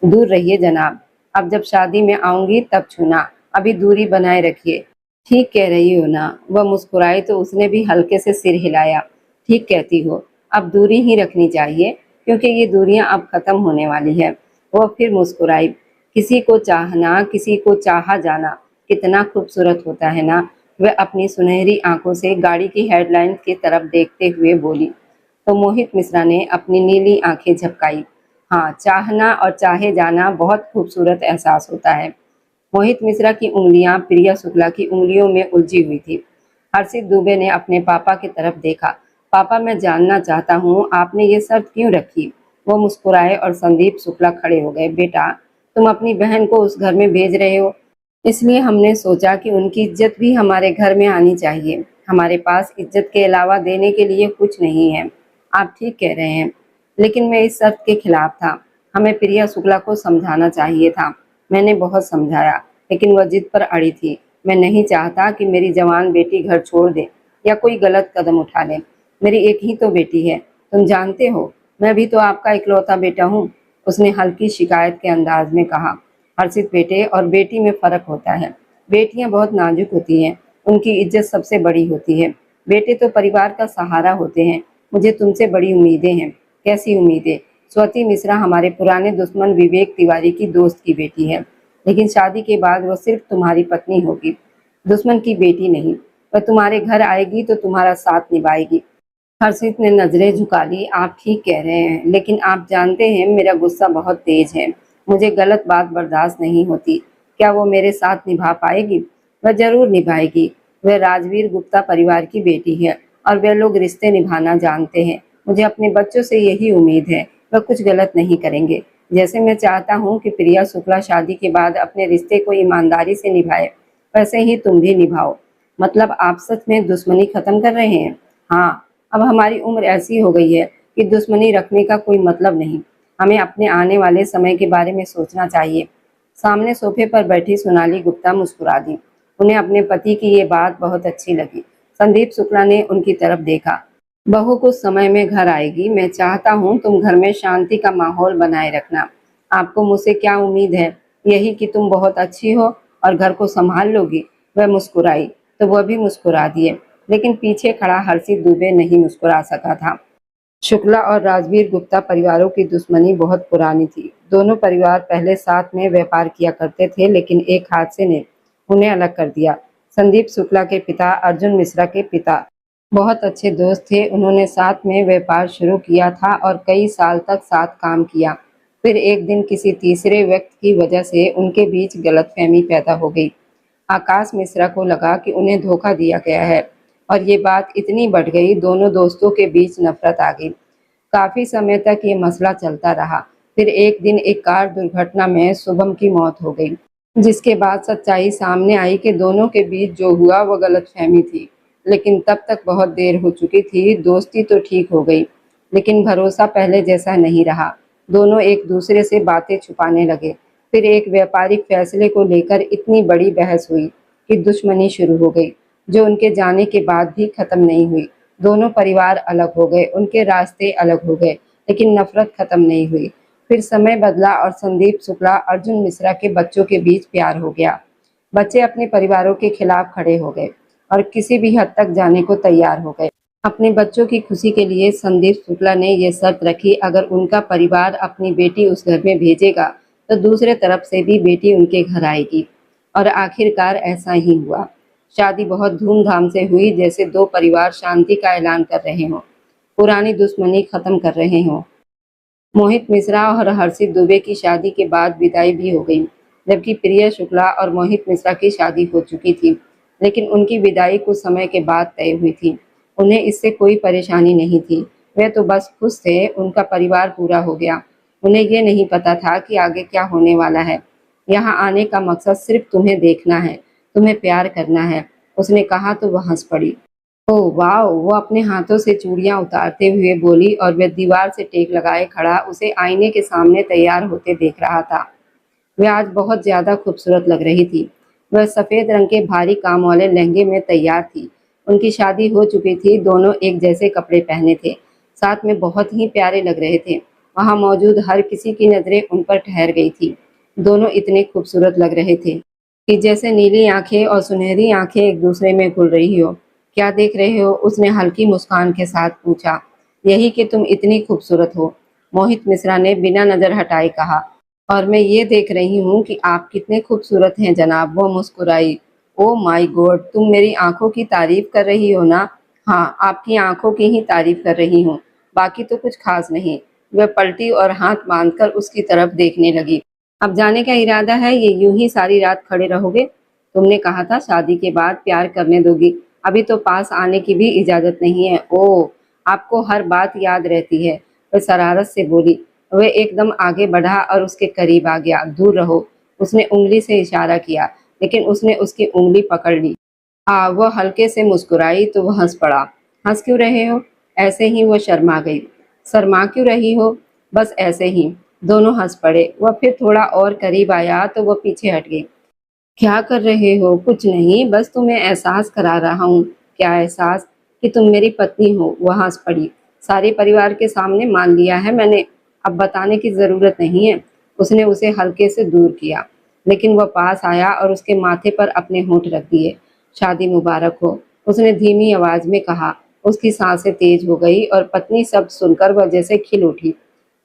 दूर रहिए जनाब, अब जब शादी में आऊंगी तब छूना, अभी दूरी बनाए रखिए। ठीक कह रही हो ना। वह मुस्कुराई तो उसने भी हल्के से सिर हिलाया। ठीक कहती हो, अब दूरी ही रखनी चाहिए, क्योंकि ये दूरियां अब खत्म होने वाली है। वह फिर मुस्कुराई। किसी को चाहना, किसी को चाहा जाना कितना खूबसूरत होता है ना। वह अपनी सुनहरी आंखों से गाड़ी की हेडलाइंस की तरफ देखते हुए बोली। तो मोहित मिश्रा ने अपनी नीली आंखें झपकाई। हाँ, चाहना और चाहे जाना बहुत खूबसूरत एहसास होता है। मोहित मिश्रा की उंगलियां प्रिया शुक्ला की उंगलियों में उलझी हुई थी। हर्षित दुबे ने अपने पापा की तरफ देखा। पापा, मैं जानना चाहता हूँ आपने ये शर्त क्यों रखी। वो मुस्कुराए और संदीप शुक्ला खड़े हो गए। बेटा, तुम अपनी बहन को उस घर में भेज रहे हो, इसलिए हमने सोचा कि उनकी इज्जत भी हमारे घर में आनी चाहिए। हमारे पास इज्जत के अलावा देने के लिए कुछ नहीं है। आप ठीक कह रहे हैं, लेकिन मैं इस शर्त के खिलाफ था। हमें प्रिया शुक्ला को समझाना चाहिए था। मैंने बहुत समझाया, लेकिन वह जिद पर अड़ी थी। मैं नहीं चाहता कि मेरी जवान बेटी घर छोड़ दे या कोई गलत कदम उठा ले। मेरी एक ही तो बेटी है, तुम जानते हो, मैं भी तो आपका इकलौता बेटा हूँ। उसने हल्की शिकायत के अंदाज में कहा। हर्षित, बेटे और बेटी में फर्क होता है। बेटियां बहुत नाजुक होती हैं, उनकी इज्जत सबसे बड़ी होती है। बेटे तो परिवार का सहारा होते हैं। मुझे तुमसे बड़ी उम्मीदें हैं। कैसी उम्मीदें? स्वाति मिश्रा हमारे पुराने दुश्मन विवेक तिवारी की दोस्त की बेटी है, लेकिन शादी के बाद वह सिर्फ तुम्हारी पत्नी होगी, दुश्मन की बेटी नहीं। वह तुम्हारे घर आएगी तो तुम्हारा साथ निभाएगी। हर्षित ने नजरें झुका ली। आप ठीक कह रहे हैं, लेकिन आप जानते हैं मेरा गुस्सा बहुत तेज है। मुझे गलत बात बर्दाश्त नहीं होती। क्या वो मेरे साथ निभा पाएगी? वह जरूर निभाएगी। वह राजवीर गुप्ता परिवार की बेटी है और वे लोग रिश्ते निभाना जानते हैं। मुझे अपने बच्चों से यही उम्मीद है, वह कुछ गलत नहीं करेंगे। जैसे मैं चाहता हूँ कि प्रिया शुक्ला शादी के बाद अपने रिश्ते को ईमानदारी से निभाए, वैसे ही तुम भी निभाओ। मतलब आप सच में दुश्मनी खत्म कर रहे हैं? हाँ, अब हमारी उम्र ऐसी हो गई है कि दुश्मनी रखने का कोई मतलब नहीं। हमें अपने आने वाले समय के बारे में सोचना चाहिए। सामने सोफे पर बैठी सोनाली गुप्ता मुस्कुरा दी। उन्हें अपने पति की ये बात बहुत अच्छी लगी। संदीप शुक्ला ने उनकी तरफ देखा। बहू कुछ समय में घर आएगी। मैं चाहता हूँ तुम घर में शांति का माहौल बनाए रखना। आपको मुझसे क्या उम्मीद है? यही कि तुम बहुत अच्छी हो और घर को संभाल लोगी। वह मुस्कुराई तो वह भी मुस्कुरा दिए, लेकिन पीछे खड़ा हर्षित दुबे नहीं मुस्कुरा सका था। शुक्ला और राजवीर गुप्ता परिवारों की दुश्मनी बहुत पुरानी थी। दोनों परिवार पहले साथ में व्यापार किया करते थे, लेकिन एक हादसे ने उन्हें अलग कर दिया। संदीप शुक्ला के पिता अर्जुन मिश्रा के पिता बहुत अच्छे दोस्त थे। उन्होंने साथ में व्यापार शुरू किया था और कई साल तक साथ काम किया। फिर एक दिन किसी तीसरे व्यक्ति की वजह से उनके बीच गलतफहमी पैदा हो गई। आकाश मिश्रा को लगा कि उन्हें धोखा दिया गया है और ये बात इतनी बढ़ गई, दोनों दोस्तों के बीच नफरत आ गई। काफी समय तक ये मसला चलता रहा। फिर एक दिन एक कार दुर्घटना में शुभम की मौत हो गई, जिसके बाद सच्चाई सामने आई कि दोनों के बीच जो हुआ वो गलतफहमी थी। लेकिन तब तक बहुत देर हो चुकी थी। दोस्ती तो ठीक हो गई, लेकिन भरोसा पहले जैसा नहीं रहा। दोनों एक दूसरे से बातें छुपाने लगे। फिर एक व्यापारिक फैसले को लेकर इतनी बड़ी बहस हुई कि दुश्मनी शुरू हो गई, जो उनके जाने के बाद भी खत्म नहीं हुई। दोनों परिवार अलग हो गए, उनके रास्ते अलग हो गए, लेकिन नफरत खत्म नहीं हुई। फिर समय बदला और संदीप शुक्ला अर्जुन मिश्रा के बच्चों के बीच प्यार हो गया। बच्चे अपने परिवारों के खिलाफ खड़े हो गए और किसी भी हद तक जाने को तैयार हो गए। अपने बच्चों की खुशी के लिए संदीप शुक्ला ने यह शर्त रखी, अगर उनका परिवार अपनी बेटी उस घर में भेजेगा तो दूसरे तरफ से भी बेटी उनके घर आएगी। और आखिरकार ऐसा ही हुआ। शादी बहुत धूमधाम से हुई, जैसे दो परिवार शांति का ऐलान कर रहे हों, पुरानी दुश्मनी खत्म कर रहे हों। मोहित मिश्रा और हर्षित दुबे की शादी के बाद विदाई भी हो गई, जबकि प्रिया शुक्ला और मोहित मिश्रा की शादी हो चुकी थी, लेकिन उनकी विदाई कुछ समय के बाद तय हुई थी। उन्हें इससे कोई परेशानी नहीं थी। वे तो बस खुश थे, उनका परिवार पूरा हो गया। उन्हें ये नहीं पता था कि आगे क्या होने वाला है। यहाँ आने का मकसद सिर्फ तुम्हें देखना है, तुम्हें प्यार करना है, उसने कहा तो वह हंस पड़ी। ओह वाह! वो अपने हाथों से चूड़ियां उतारते हुए बोली और वह दीवार से टेक लगाए खड़ा उसे आईने के सामने तैयार होते देख रहा था। वह आज बहुत ज्यादा खूबसूरत लग रही थी। वह सफेद रंग के भारी काम वाले लहंगे में तैयार थी। उनकी शादी हो चुकी थी, दोनों एक जैसे कपड़े पहने थे, साथ में बहुत ही प्यारे लग रहे थे। वहां मौजूद हर किसी की नजरें उन पर ठहर गई थी। दोनों इतने खूबसूरत लग रहे थे कि जैसे नीली आंखें और सुनहरी आंखें एक दूसरे में घुल रही हो। क्या देख रहे हो? उसने हल्की मुस्कान के साथ पूछा। यही कि तुम इतनी खूबसूरत हो, मोहित मिश्रा ने बिना नजर हटाए कहा। और मैं ये देख रही हूँ कि आप कितने खूबसूरत हैं जनाब, वो मुस्कुराई। ओ माय गॉड, तुम मेरी आंखों की तारीफ कर रही हो ना? हाँ, आपकी आंखों की ही तारीफ कर रही हूँ, बाकी तो कुछ खास नहीं। वह पलटी और हाथ बांधकर उसकी तरफ देखने लगी। अब जाने का इरादा है? ये यूं ही सारी रात खड़े रहोगे? तुमने कहा था शादी के बाद प्यार करने दोगी, अभी तो पास आने की भी इजाजत नहीं है। ओह, आपको हर बात याद रहती है, वह शरारत से बोली। वह एकदम आगे बढ़ा और उसके करीब आ गया। दूर रहो, उसने उंगली से इशारा किया, लेकिन उसने उसकी उंगली पकड़ ली। वह हल्के से मुस्कुराई तो वह हंस पड़ा। हंस क्यों रहे हो? ऐसे ही। वो शर्मा गई। शर्मा क्यों रही हो? बस ऐसे ही। दोनों हंस पड़े। वह फिर थोड़ा और करीब आया तो वह पीछे हट गई। क्या कर रहे हो? कुछ नहीं, बस तुम्हें एहसास करा रहा हूँ। क्या एहसास? कि तुम मेरी पत्नी हो। वह हंस पड़ी। सारे परिवार के सामने मान लिया है मैंने, अब बताने की जरूरत नहीं है। उसने उसे हल्के से दूर किया, लेकिन वह पास आया और उसके माथे पर अपने होंठ रख दिए। शादी मुबारक हो, उसने धीमी आवाज में कहा। उसकी सांसें तेज हो गई और पत्नी शब्द सुनकर वह जैसे खिल उठी।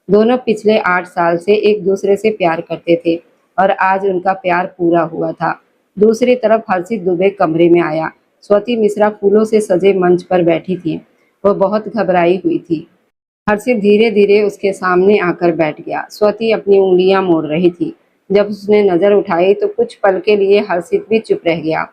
दोनों पिछले 8 साल से एक दूसरे से प्यार करते थे और आज उनका प्यार पूरा हुआ था। दूसरी तरफ हर्षित दुबे कमरे में आया। स्वाति मिश्रा फूलों से सजे मंच पर बैठी थी। वह बहुत घबराई हुई थी। हर्षित धीरे धीरे उसके सामने आकर बैठ गया। स्वाति अपनी उंगलियां मोड़ रही थी। जब उसने नजर उठाई तो कुछ पल के लिए हर्षित भी चुप रह गया।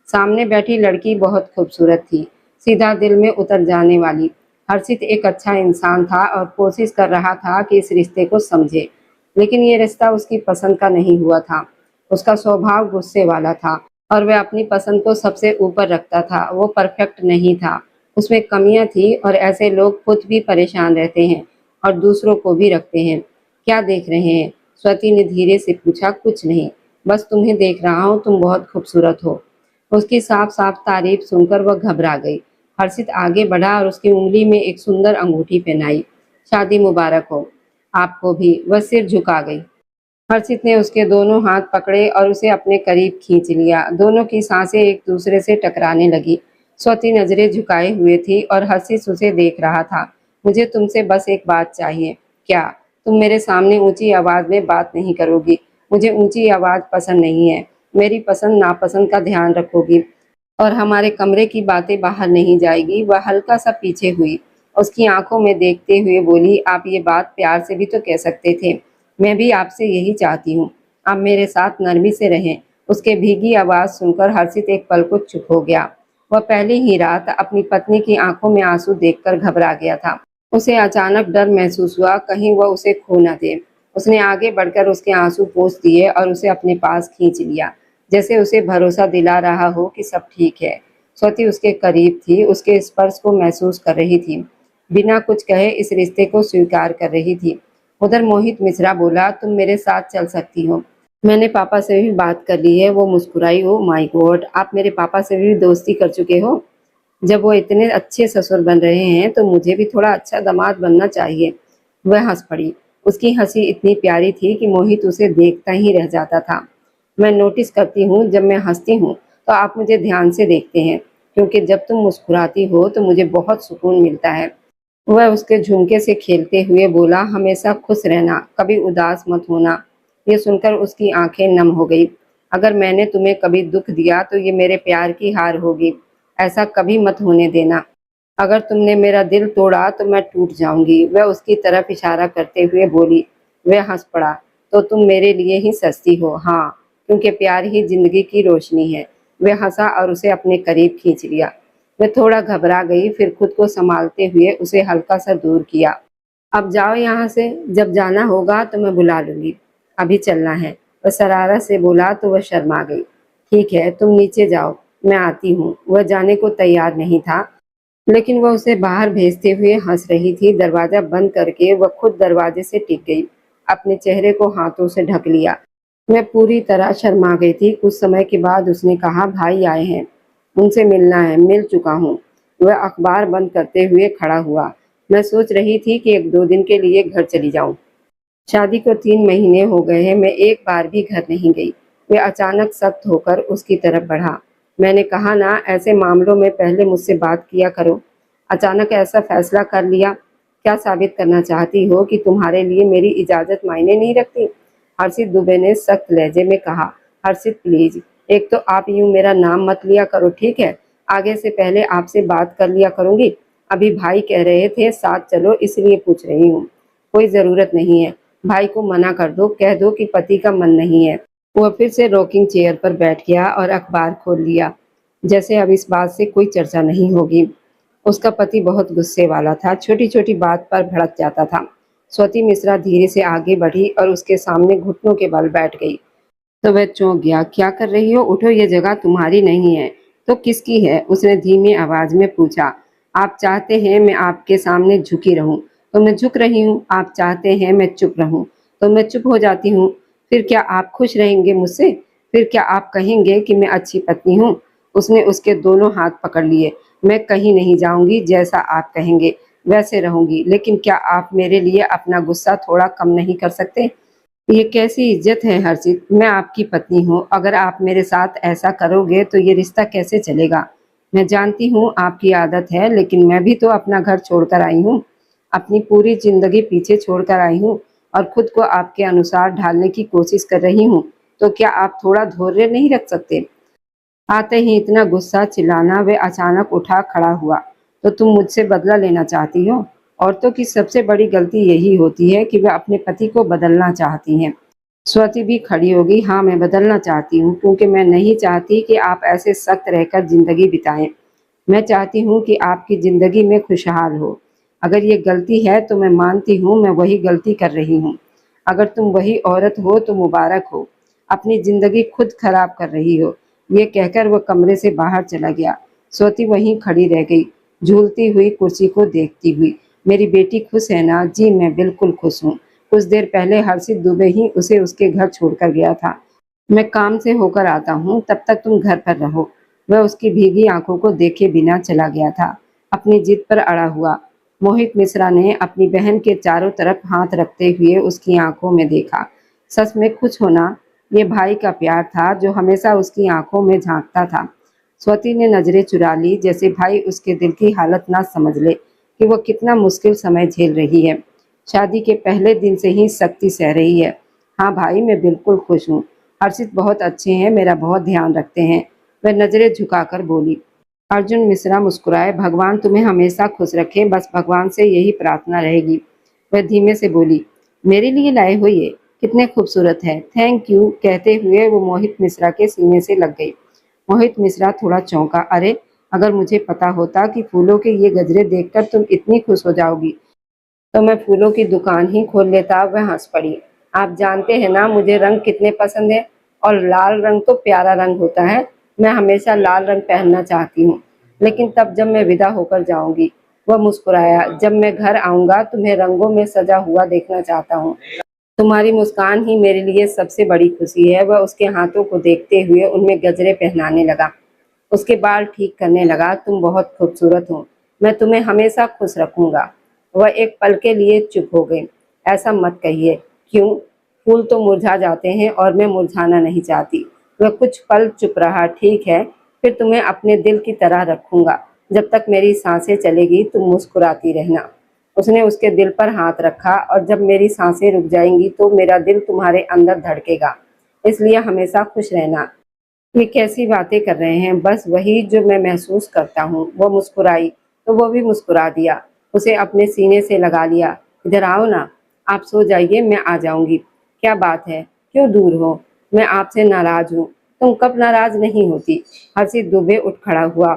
सामने बैठी लड़की बहुत खूबसूरत थी, सीधा दिल में उतर जाने वाली। हर्षित एक अच्छा इंसान था और कोशिश कर रहा था कि इस रिश्ते को समझे, लेकिन ये रिश्ता उसकी पसंद का नहीं हुआ था। उसका स्वभाव गुस्से वाला था और वह अपनी पसंद को सबसे ऊपर रखता था। वो परफेक्ट नहीं था, उसमें कमियां थी और ऐसे लोग खुद भी परेशान रहते हैं और दूसरों को भी रखते हैं। क्या देख रहे हैं? स्वाति ने धीरे से पूछा। कुछ नहीं, बस तुम्हें देख रहा हूँ, तुम बहुत खूबसूरत हो। उसकी साफ साफ तारीफ सुनकर वह घबरा गई। हर्षित आगे बढ़ा और उसकी उंगली में एक सुंदर अंगूठी पहनाई। शादी मुबारक हो आपको भी। वह सिर झुका गई। हर्षित ने उसके दोनों हाथ पकड़े और उसे अपने करीब खींच लिया। दोनों की सांसें एक दूसरे से टकराने लगी। स्वाति नजरें झुकाए हुए थी और हर्षित उसे देख रहा था। मुझे तुमसे बस एक बात चाहिए। क्या? तुम मेरे सामने ऊंची आवाज में बात नहीं करोगी? मुझे ऊंची आवाज पसंद नहीं है। मेरी पसंद नापसंद का ध्यान रखोगी और हमारे कमरे की बातें बाहर नहीं जाएगी। वह हल्का सा पीछे हुई, उसकी आंखों में देखते हुए बोली। आप ये बात प्यार से भी तो कह सकते थे। मैं भी आपसे यही चाहती हूँ, आप मेरे साथ नरमी से रहें। उसके भीगी आवाज सुनकर हर्षित एक पल को चुप हो गया। वह पहली ही रात अपनी पत्नी की आंखों में आंसू देखकर घबरा गया था। उसे अचानक डर महसूस हुआ, कहीं वह उसे खो न दे। उसने आगे बढ़कर उसके आंसू पोंछ दिए और उसे अपने पास खींच लिया, जैसे उसे भरोसा दिला रहा हो कि सब ठीक है। स्वाति उसके करीब थी, उसके स्पर्श को महसूस कर रही थी, बिना कुछ कहे इस रिश्ते को स्वीकार कर रही थी। उधर मोहित मिश्रा बोला, तुम मेरे साथ चल सकती हो, मैंने पापा से भी बात कर ली है। वो मुस्कुराई। ओ माय गॉड, आप मेरे पापा से भी दोस्ती कर चुके हो? जब वो इतने अच्छे ससुर बन रहे हैं तो मुझे भी थोड़ा अच्छा दामाद बनना चाहिए। वह हंस पड़ी। उसकी हंसी इतनी प्यारी थी कि मोहित उसे देखता ही रह जाता था। मैं नोटिस करती हूँ जब मैं हंसती हूँ तो आप मुझे ध्यान से देखते हैं, क्योंकि जब तुम मुस्कुराती हो तो मुझे बहुत सुकून मिलता है। वह उसके झुमके से खेलते हुए बोला, हमेशा खुश रहना, कभी उदास मत होना। ये सुनकर उसकी आंखें नम हो गई। अगर मैंने तुम्हें कभी दुख दिया तो ये मेरे प्यार की हार होगी। ऐसा कभी मत होने देना। अगर तुमने मेरा दिल तोड़ा तो मैं टूट जाऊंगी। वह उसकी तरफ इशारा करते हुए बोली। वह हंस पड़ा। तो तुम मेरे लिए ही सस्ती हो? हाँ, क्योंकि प्यार ही जिंदगी की रोशनी है। वह हंसा और उसे अपने करीब खींच लिया। वह थोड़ा घबरा गई, फिर खुद को संभालते हुए उसे हल्का सा दूर किया। अब जाओ यहाँ से, जब जाना होगा तो मैं बुला लूंगी, अभी चलना है। वह शरारत से बोला तो वह शर्मा गई। ठीक है, तुम नीचे जाओ, मैं आती हूँ। वह जाने को तैयार नहीं था, लेकिन वह उसे बाहर भेजते हुए हंस रही थी। दरवाजा बंद करके वह खुद दरवाजे से टिक गई, अपने चेहरे को हाथों से ढक लिया। मैं पूरी तरह शर्मा गई थी। कुछ समय के बाद उसने कहा, भाई आए हैं, उनसे मिलना है। मिल चुका हूँ। वह अखबार बंद करते हुए खड़ा हुआ। मैं सोच रही थी कि 1-2 दिन के लिए घर चली जाऊं। शादी को 3 महीने हो गए हैं, मैं एक बार भी घर नहीं गई। वे अचानक सख्त होकर उसकी तरफ बढ़ा। मैंने कहा ना, ऐसे मामलों में पहले मुझसे बात किया करो। अचानक ऐसा फैसला कर लिया। क्या साबित करना चाहती हो कि तुम्हारे लिए मेरी इजाज़त मायने नहीं रखती? हर्षित दुबे ने सख्त लहजे में कहा। हर्षित प्लीज, एक तो आप यूं मेरा नाम मत लिया करो, ठीक है? आगे से पहले आपसे बात कर लिया करूंगी। अभी भाई कह रहे थे साथ चलो, इसलिए पूछ रही हूँ। कोई ज़रूरत नहीं है। भाई को मना कर दो, कह दो कि पति का मन नहीं है। वह फिर से रॉकिंग चेयर पर बैठ गया और अखबार खोल लिया, जैसे अब इस बात से कोई चर्चा नहीं होगी। उसका पति बहुत गुस्से वाला था, छोटी छोटी बात पर भड़क जाता था। स्वाति मिश्रा धीरे से आगे बढ़ी और उसके सामने घुटनों के बल बैठ गई। तो वह चौंक गया। क्या कर रही हो? उठो, ये जगह तुम्हारी नहीं है। तो किसकी है? उसने धीमी आवाज में पूछा। आप चाहते हैं मैं आपके सामने झुकी रहूं तो मैं झुक रही हूं, आप चाहते हैं मैं चुप रहूं तो मैं चुप हो जाती हूं। फिर क्या आप खुश रहेंगे मुझसे? फिर क्या आप कहेंगे कि मैं अच्छी पत्नी हूं? उसने उसके दोनों हाथ पकड़ लिए। मैं कहीं नहीं जाऊंगी, जैसा आप कहेंगे वैसे रहूंगी, लेकिन क्या आप मेरे लिए अपना गुस्सा थोड़ा कम नहीं कर सकते? ये कैसी इज्जत है हर्षित? मैं आपकी पत्नी हूँ, अगर आप मेरे साथ ऐसा करोगे तो ये रिश्ता कैसे चलेगा? मैं जानती हूँ आपकी आदत है, लेकिन मैं भी तो अपना घर छोड़कर आई हूँ, अपनी पूरी जिंदगी पीछे छोड़कर आई हूँ और खुद को आपके अनुसार ढालने की कोशिश कर रही हूँ। तो क्या आप थोड़ा धैर्य नहीं रख सकते? आते ही इतना गुस्सा चिल्लाना। वे अचानक उठा खड़ा हुआ। तो तुम मुझसे बदला लेना चाहती हो? औरतों की सबसे बड़ी गलती यही होती है कि वे अपने पति को बदलना चाहती हैं। स्वाति भी खड़ी होगी। हाँ, मैं बदलना चाहती हूँ, क्योंकि मैं नहीं चाहती कि आप ऐसे सख्त रहकर जिंदगी बिताएं। मैं चाहती हूँ कि आपकी जिंदगी में खुशहाल हो। अगर ये गलती है तो मैं मानती हूँ, मैं वही गलती कर रही हूँ। अगर तुम वही औरत हो तो मुबारक हो। अपनी जिंदगी खुद खराब कर रही हो। ये कहकर वह कमरे से बाहर चला गया। स्वाति वहीं खड़ी रह गई, झूलती हुई कुर्सी को देखती हुई। मेरी बेटी खुश है ना? जी मैं बिल्कुल खुश हूँ। कुछ देर पहले हर्षित दुबे ही उसे उसके घर छोड़कर गया था। मैं काम से होकर आता हूँ, तब तक तुम घर पर रहो। वह उसकी भीगी आंखों को देखे बिना चला गया था, अपनी जिद पर अड़ा हुआ। मोहित मिश्रा ने अपनी बहन के चारों तरफ हाथ रखते हुए उसकी आंखों में देखा। सच में खुश होना, ये भाई का प्यार था जो हमेशा उसकी आंखों में झांकता था। स्वाति ने नजरें चुरा ली, जैसे भाई उसके दिल की हालत ना समझ ले कि वो कितना मुश्किल समय झेल रही है। शादी के पहले दिन से ही सख्ती सह रही है। हाँ भाई, मैं बिल्कुल खुश हूँ। हर्षित बहुत अच्छे हैं, मेरा बहुत ध्यान रखते हैं। वह नजरें झुकाकर बोली। अर्जुन मिश्रा मुस्कुराए। भगवान तुम्हें हमेशा खुश रखे, बस भगवान से यही प्रार्थना रहेगी। वह धीमे से बोली। मेरे लिए लाए हो ये? कितने खूबसूरत है। थैंक यू, कहते हुए वो मोहित मिश्रा के सीने से लग गई। मोहित मिश्रा थोड़ा चौंका। अरे, अगर मुझे पता होता कि फूलों के ये गजरे देखकर तुम इतनी खुश हो जाओगी तो मैं फूलों की दुकान ही खोल लेता। वह हंस पड़ी। आप जानते हैं ना मुझे रंग कितने पसंद है, और लाल रंग तो प्यारा रंग होता है। मैं हमेशा लाल रंग पहनना चाहती हूँ, लेकिन तब जब मैं विदा होकर जाऊंगी। वह मुस्कुराया। जब मैं घर आऊंगा तुम्हें रंगों में सजा हुआ देखना चाहता हूँ। तुम्हारी मुस्कान ही मेरे लिए सबसे बड़ी खुशी है। वह उसके हाथों को देखते हुए उनमें गजरे पहनाने लगा, उसके बाल ठीक करने लगा। तुम बहुत खूबसूरत हो, मैं तुम्हें हमेशा खुश रखूंगा। वह एक पल के लिए चुप हो गई। ऐसा मत कहिए। क्यों? फूल तो मुरझा जाते हैं और मैं मुरझाना नहीं चाहती। वह कुछ पल चुप रहा। ठीक है, फिर तुम्हें अपने दिल की तरह रखूंगा। जब तक मेरी सांसें चलेगी तुम मुस्कुराती रहना। उसने उसके दिल पर हाथ रखा। और जब मेरी सांसें रुक जाएंगी तो मेरा दिल तुम्हारे अंदर धड़केगा, इसलिए हमेशा खुश रहना। ये कैसी बातें कर रहे हैं? बस वही जो मैं महसूस करता हूँ। वो मुस्कुराई तो वो भी मुस्कुरा दिया। उसे अपने सीने से लगा लिया। इधर आओ ना, आप सो जाइए, मैं आ जाऊंगी। क्या बात है, क्यों दूर हो? मैं आपसे नाराज हूँ। तुम कब नाराज नहीं होती? हर्षित दुबे उठ खड़ा हुआ।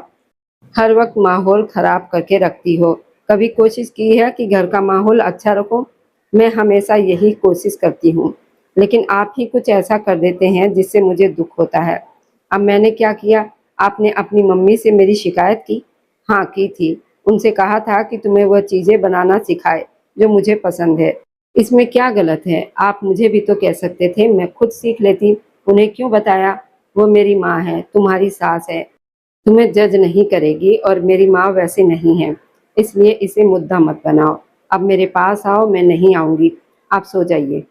हर वक्त माहौल खराब करके रखती हो। कभी कोशिश की है कि घर का माहौल अच्छा रखो? मैं हमेशा यही कोशिश करती हूँ, लेकिन आप ही कुछ ऐसा कर देते हैं जिससे मुझे दुख होता है। अब मैंने क्या किया? आपने अपनी मम्मी से मेरी शिकायत की? हाँ, की थी। उनसे कहा था कि तुम्हें वह चीजें बनाना सिखाए जो मुझे पसंद है। इसमें क्या गलत है? आप मुझे भी तो कह सकते थे, मैं खुद सीख लेती। उन्हें क्यों बताया? वो मेरी माँ है, तुम्हारी सास है, तुम्हें जज नहीं करेगी, और मेरी माँ वैसे नहीं है। इसलिए इसे मुद्दा मत बनाओ। अब मेरे पास आओ, मैं नहीं आऊंगी, आप सो जाइए।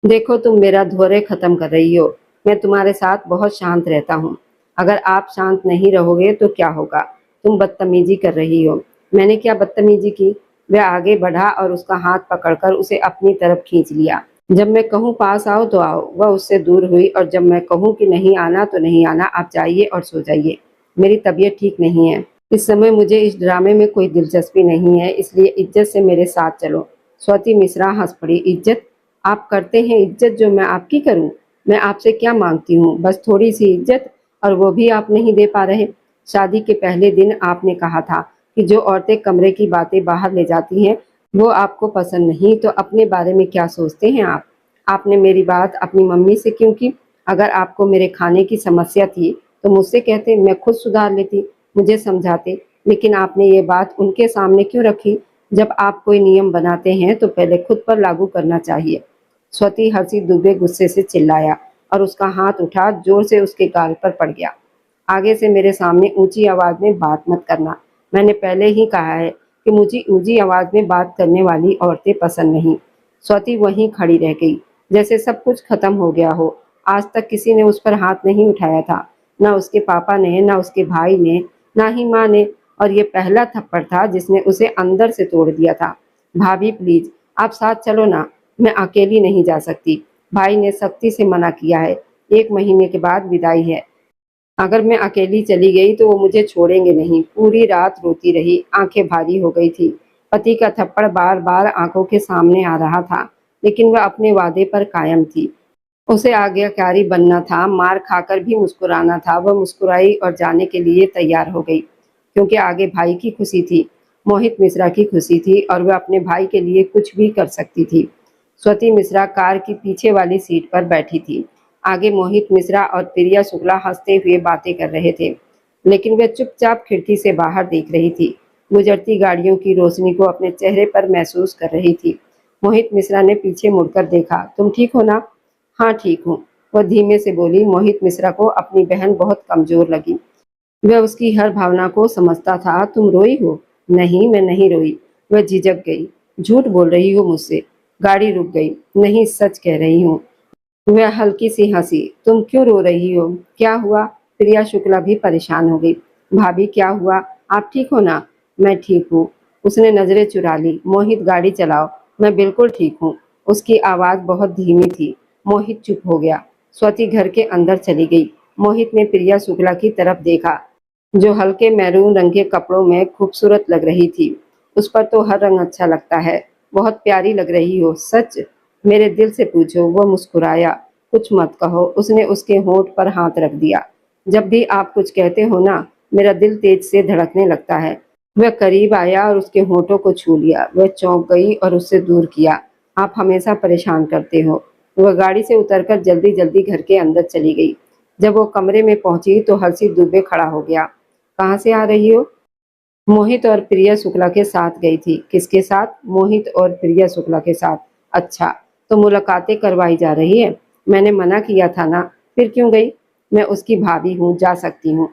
देखो तुम मेरा धैर्य खत्म कर रही हो। मैं तुम्हारे साथ बहुत शांत रहता हूँ। अगर आप शांत नहीं रहोगे तो क्या होगा? तुम बदतमीजी कर रही हो। मैंने क्या बदतमीजी की? वह आगे बढ़ा और उसका हाथ पकड़कर उसे अपनी तरफ खींच लिया। जब मैं कहूँ पास आओ तो आओ। वह उससे दूर हुई और जब मैं कहूँ कि नहीं आना तो नहीं आना, आप जाइए और सो जाइए। मेरी तबीयत ठीक नहीं है। इस समय मुझे इस ड्रामे में कोई दिलचस्पी नहीं है, इसलिए इज्जत से मेरे साथ चलो। स्वाति मिश्रा हंस पड़ी। इज्जत? आप करते हैं इज्जत जो मैं आपकी करूं? मैं आपसे क्या मांगती हूँ? बस थोड़ी सी इज्जत, और वो भी आप नहीं दे पा रहे। शादी के पहले दिन आपने कहा था कि जो औरतें कमरे की बातें बाहर ले जाती हैं वो आपको पसंद नहीं, तो अपने बारे में क्या सोचते हैं आप? आपने मेरी बात अपनी मम्मी से क्यों की? अगर आपको मेरे खाने की समस्या थी तो मुझसे कहते, मैं खुद सुधार लेती, मुझे समझाते। लेकिन आपने ये बात उनके सामने क्यों रखी? जब आप कोई नियम बनाते हैं तो पहले खुद पर लागू करना चाहिए। स्वती हंसी दुबे गुस्से से चिल्लाया और उसका हाथ उठा जोर से उसके गाल पर पड़ गया। आगे से मेरे सामने ऊंची आवाज में बात मत करना। मैंने पहले ही कहा है कि मुझे ऊंची आवाज में बात करने वाली औरतें पसंद नहीं। स्वती वहीं खड़ी रह गई, जैसे सब कुछ खत्म हो गया हो। आज तक किसी ने उस पर हाथ नहीं उठाया था, ना उसके पापा ने, ना उसके भाई ने, ना ही माँ ने, और ये पहला थप्पड़ था जिसने उसे अंदर से तोड़ दिया था। भाभी प्लीज, आप साथ चलो ना, मैं अकेली नहीं जा सकती। भाई ने सख्ती से मना किया है। 1 महीने के बाद विदाई है। अगर मैं अकेली चली गई तो वो मुझे छोड़ेंगे नहीं। पूरी रात रोती रही, आंखें भारी हो गई थी। पति का थप्पड़ बार बार आंखों के सामने आ रहा था, लेकिन वह अपने वादे पर कायम थी। उसे आज्ञाकारी बनना था, मार खाकर भी मुस्कुराना था। वह मुस्कुराई और जाने के लिए तैयार हो गई, क्योंकि आगे भाई की खुशी थी, मोहित मिश्रा की खुशी थी, और वह अपने भाई के लिए कुछ भी कर सकती थी। स्वती मिश्रा कार की पीछे वाली सीट पर बैठी थी। आगे मोहित मिश्रा और प्रिया शुक्ला हंसते हुए बातें कर रहे थे, लेकिन वह चुपचाप खिड़की से बाहर देख रही थी। गुजरती गाड़ियों की रोशनी को अपने चेहरे पर महसूस कर रही थी। मोहित मिश्रा ने पीछे मुड़कर देखा। तुम ठीक हो ना? हाँ ठीक हूँ, वह धीमे से बोली। मोहित मिश्रा को अपनी बहन बहुत कमजोर लगी। वह उसकी हर भावना को समझता था। तुम रोई हो? नहीं, मैं नहीं रोई। वह झिझक गई। झूठ बोल रही हो मुझसे? गाड़ी रुक गई। नहीं, सच कह रही हूँ। वह हल्की सी हंसी। तुम क्यों रो रही हो? क्या हुआ? प्रिया शुक्ला भी परेशान हो गई। भाभी क्या हुआ? आप ठीक हो ना? मैं ठीक हूँ। उसने नजरें चुरा ली। मोहित गाड़ी चलाओ। मैं बिल्कुल ठीक हूँ। उसकी आवाज बहुत धीमी थी। मोहित चुप हो गया। स्वती घर के अंदर चली गई। मोहित ने प्रिया शुक्ला की तरफ देखा, जो हल्के मैरून रंग के कपड़ों में खूबसूरत लग रही थी। उस पर तो हर रंग अच्छा लगता है। बहुत प्यारी लग रही हो। सच? मेरे दिल से पूछो। वह मुस्कुराया। कुछ मत कहो। उसने उसके होंठ पर हाथ रख दिया। जब भी आप कुछ कहते हो ना, मेरा दिल तेज से धड़कने लगता है। वह करीब आया और उसके होठों को छू लिया। वह चौंक गई और उससे दूर किया। आप हमेशा परेशान करते हो। वह गाड़ी से उतरकर जल्दी जल्दी घर के अंदर चली गई। जब वो कमरे में पहुंची तो हर्षित दुबे खड़ा हो गया। कहाँ से आ रही हो? मोहित और प्रिया शुक्ला के साथ गई थी। किसके साथ? मोहित और प्रिया शुक्ला के साथ। अच्छा, तो मुलाकातें करवाई जा रही है। मैंने मना किया था ना, फिर क्यों गई? मैं उसकी भाभी हूँ, जा सकती हूँ।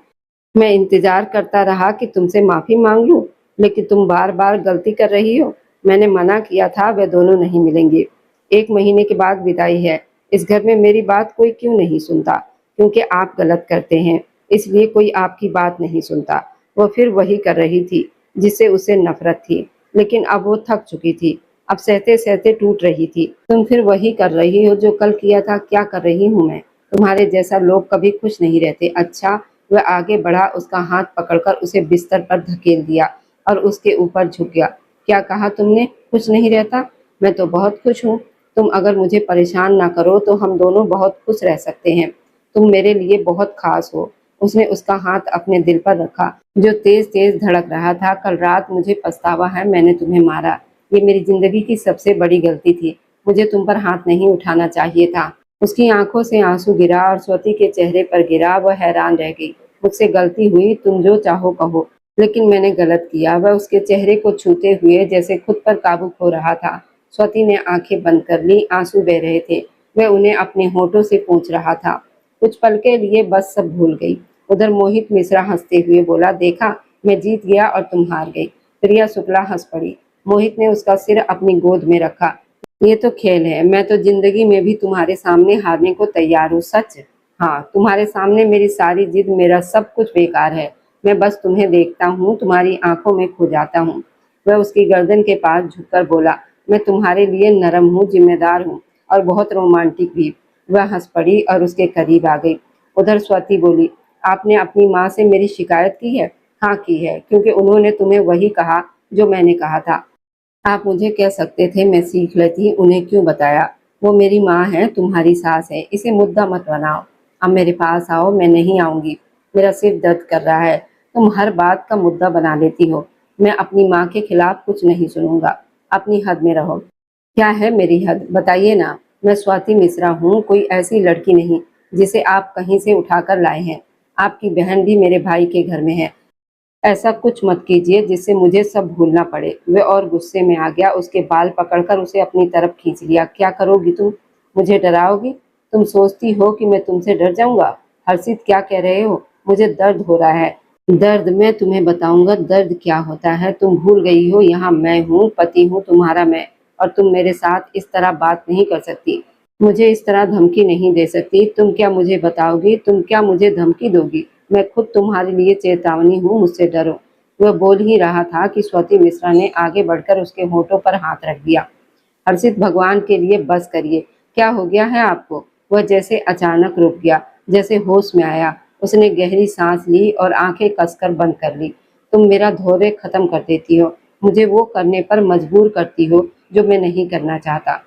मैं इंतजार करता रहा कि तुमसे माफी मांग लूं, लेकिन तुम बार बार गलती कर रही हो। मैंने मना किया था, वे दोनों नहीं मिलेंगे। 1 महीने के बाद विदाई है। इस घर में मेरी बात कोई क्यों नहीं सुनता? क्योंकि आप गलत करते हैं, इसलिए कोई आपकी बात नहीं सुनता। वह फिर वही कर रही थी जिससे उसे नफरत थी, लेकिन अब वो थक चुकी थी। अब सहते सहते टूट रही थी। तुम फिर वही कर रही हो जो कल किया था। क्या कर रही हूँ मैं? तुम्हारे जैसा लोग कभी खुश नहीं रहते। अच्छा। वह आगे बढ़ा, उसका हाथ पकड़कर उसे बिस्तर पर धकेल दिया और उसके ऊपर झुक गया। क्या कहा तुमने? खुश नहीं रहता? मैं तो बहुत खुश हूँ। तुम अगर मुझे परेशान ना करो तो हम दोनों बहुत खुश रह सकते हैं। तुम मेरे लिए बहुत खास हो। उसने उसका हाथ अपने दिल पर रखा, जो तेज तेज धड़क रहा था। कल रात मुझे पछतावा है, मैंने तुम्हें मारा। ये मेरी जिंदगी की सबसे बड़ी गलती थी। मुझे तुम पर हाथ नहीं उठाना चाहिए था। उसकी आंखों से आंसू गिरा और स्वती के चेहरे पर गिरा। वह हैरान रह गई। मुझसे गलती हुई, तुम जो चाहो कहो, लेकिन मैंने गलत किया। वह उसके चेहरे को छूते हुए जैसे खुद पर काबू खो रहा था। स्वती ने आंखें बंद कर ली। आंसू बह रहे थे। वह उन्हें अपने होठों से पोंछ रहा था। कुछ पल के लिए बस सब भूल गई। उधर मोहित मिश्रा हंसते हुए बोला, देखा, मैं जीत गया और तुम हार गई। प्रिया शुक्ला हंस पड़ी। मोहित ने उसका सिर अपनी गोद में रखा। ये तो खेल है, मैं तो जिंदगी में भी तुम्हारे सामने हारने को तैयार हूँ। सच, हाँ, तुम्हारे सामने मेरी सारी जिद, मेरा सब कुछ बेकार है। मैं बस तुम्हें देखता हूँ, तुम्हारी आंखों में खो जाता हूँ। वह उसकी गर्दन के पास झुककर बोला, मैं तुम्हारे लिए नरम हूँ, जिम्मेदार हूँ और बहुत रोमांटिक भी। वह हंस पड़ी और उसके करीब आ गई। उधर स्वाति बोली, आपने अपनी माँ से मेरी शिकायत की है? हाँ की है, क्योंकि उन्होंने तुम्हें वही कहा जो मैंने कहा था। आप मुझे कह सकते थे, मैं सीख लेती, उन्हें क्यों बताया? वो मेरी माँ है, तुम्हारी सास है, इसे मुद्दा मत बनाओ। अब मेरे पास आओ। मैं नहीं आऊंगी, मेरा सिर दर्द कर रहा है। तुम हर बात का मुद्दा बना लेती हो। मैं अपनी माँ के खिलाफ कुछ नहीं सुनूंगा। अपनी हद में रहो। क्या है मेरी हद, बताइए ना। मैं स्वाति मिश्रा हूँ, कोई ऐसी लड़की नहीं जिसे आप कहीं से उठाकर लाए हैं। आपकी बहन भी मेरे भाई के घर में है। ऐसा कुछ मत कीजिए जिससे मुझे सब भूलना पड़े। वह और गुस्से में आ गया। उसके बाल पकड़कर उसे अपनी तरफ खींच लिया। क्या करोगी तुम? मुझे डराओगी? तुम सोचती हो कि मैं तुमसे डर जाऊंगा? हर्षित, क्या कह रहे हो? मुझे दर्द हो रहा है। दर्द मैं तुम्हें बताऊंगा दर्द क्या होता है। तुम भूल गई हो, यहाँ मैं हूँ, पति हूँ तुम्हारा मैं, और तुम मेरे साथ इस तरह बात नहीं कर सकती। मुझे इस तरह धमकी नहीं दे सकती। तुम क्या मुझे बताओगी? तुम क्या मुझे धमकी दोगी? मैं खुद तुम्हारे लिए चेतावनी हूँ, मुझसे डरो। वह बोल ही रहा था कि स्वाति मिश्रा ने आगे बढ़कर उसके होठों पर हाथ रख दिया। हर्षित, भगवान के लिए बस करिए। क्या हो गया है आपको? वह जैसे अचानक रुक गया, जैसे होश में आया। उसने गहरी सांस ली और आंखें कसकर बंद कर ली। तुम मेरा धैर्य खत्म कर देती हो, मुझे वो करने पर मजबूर करती हो जो मैं नहीं करना चाहता।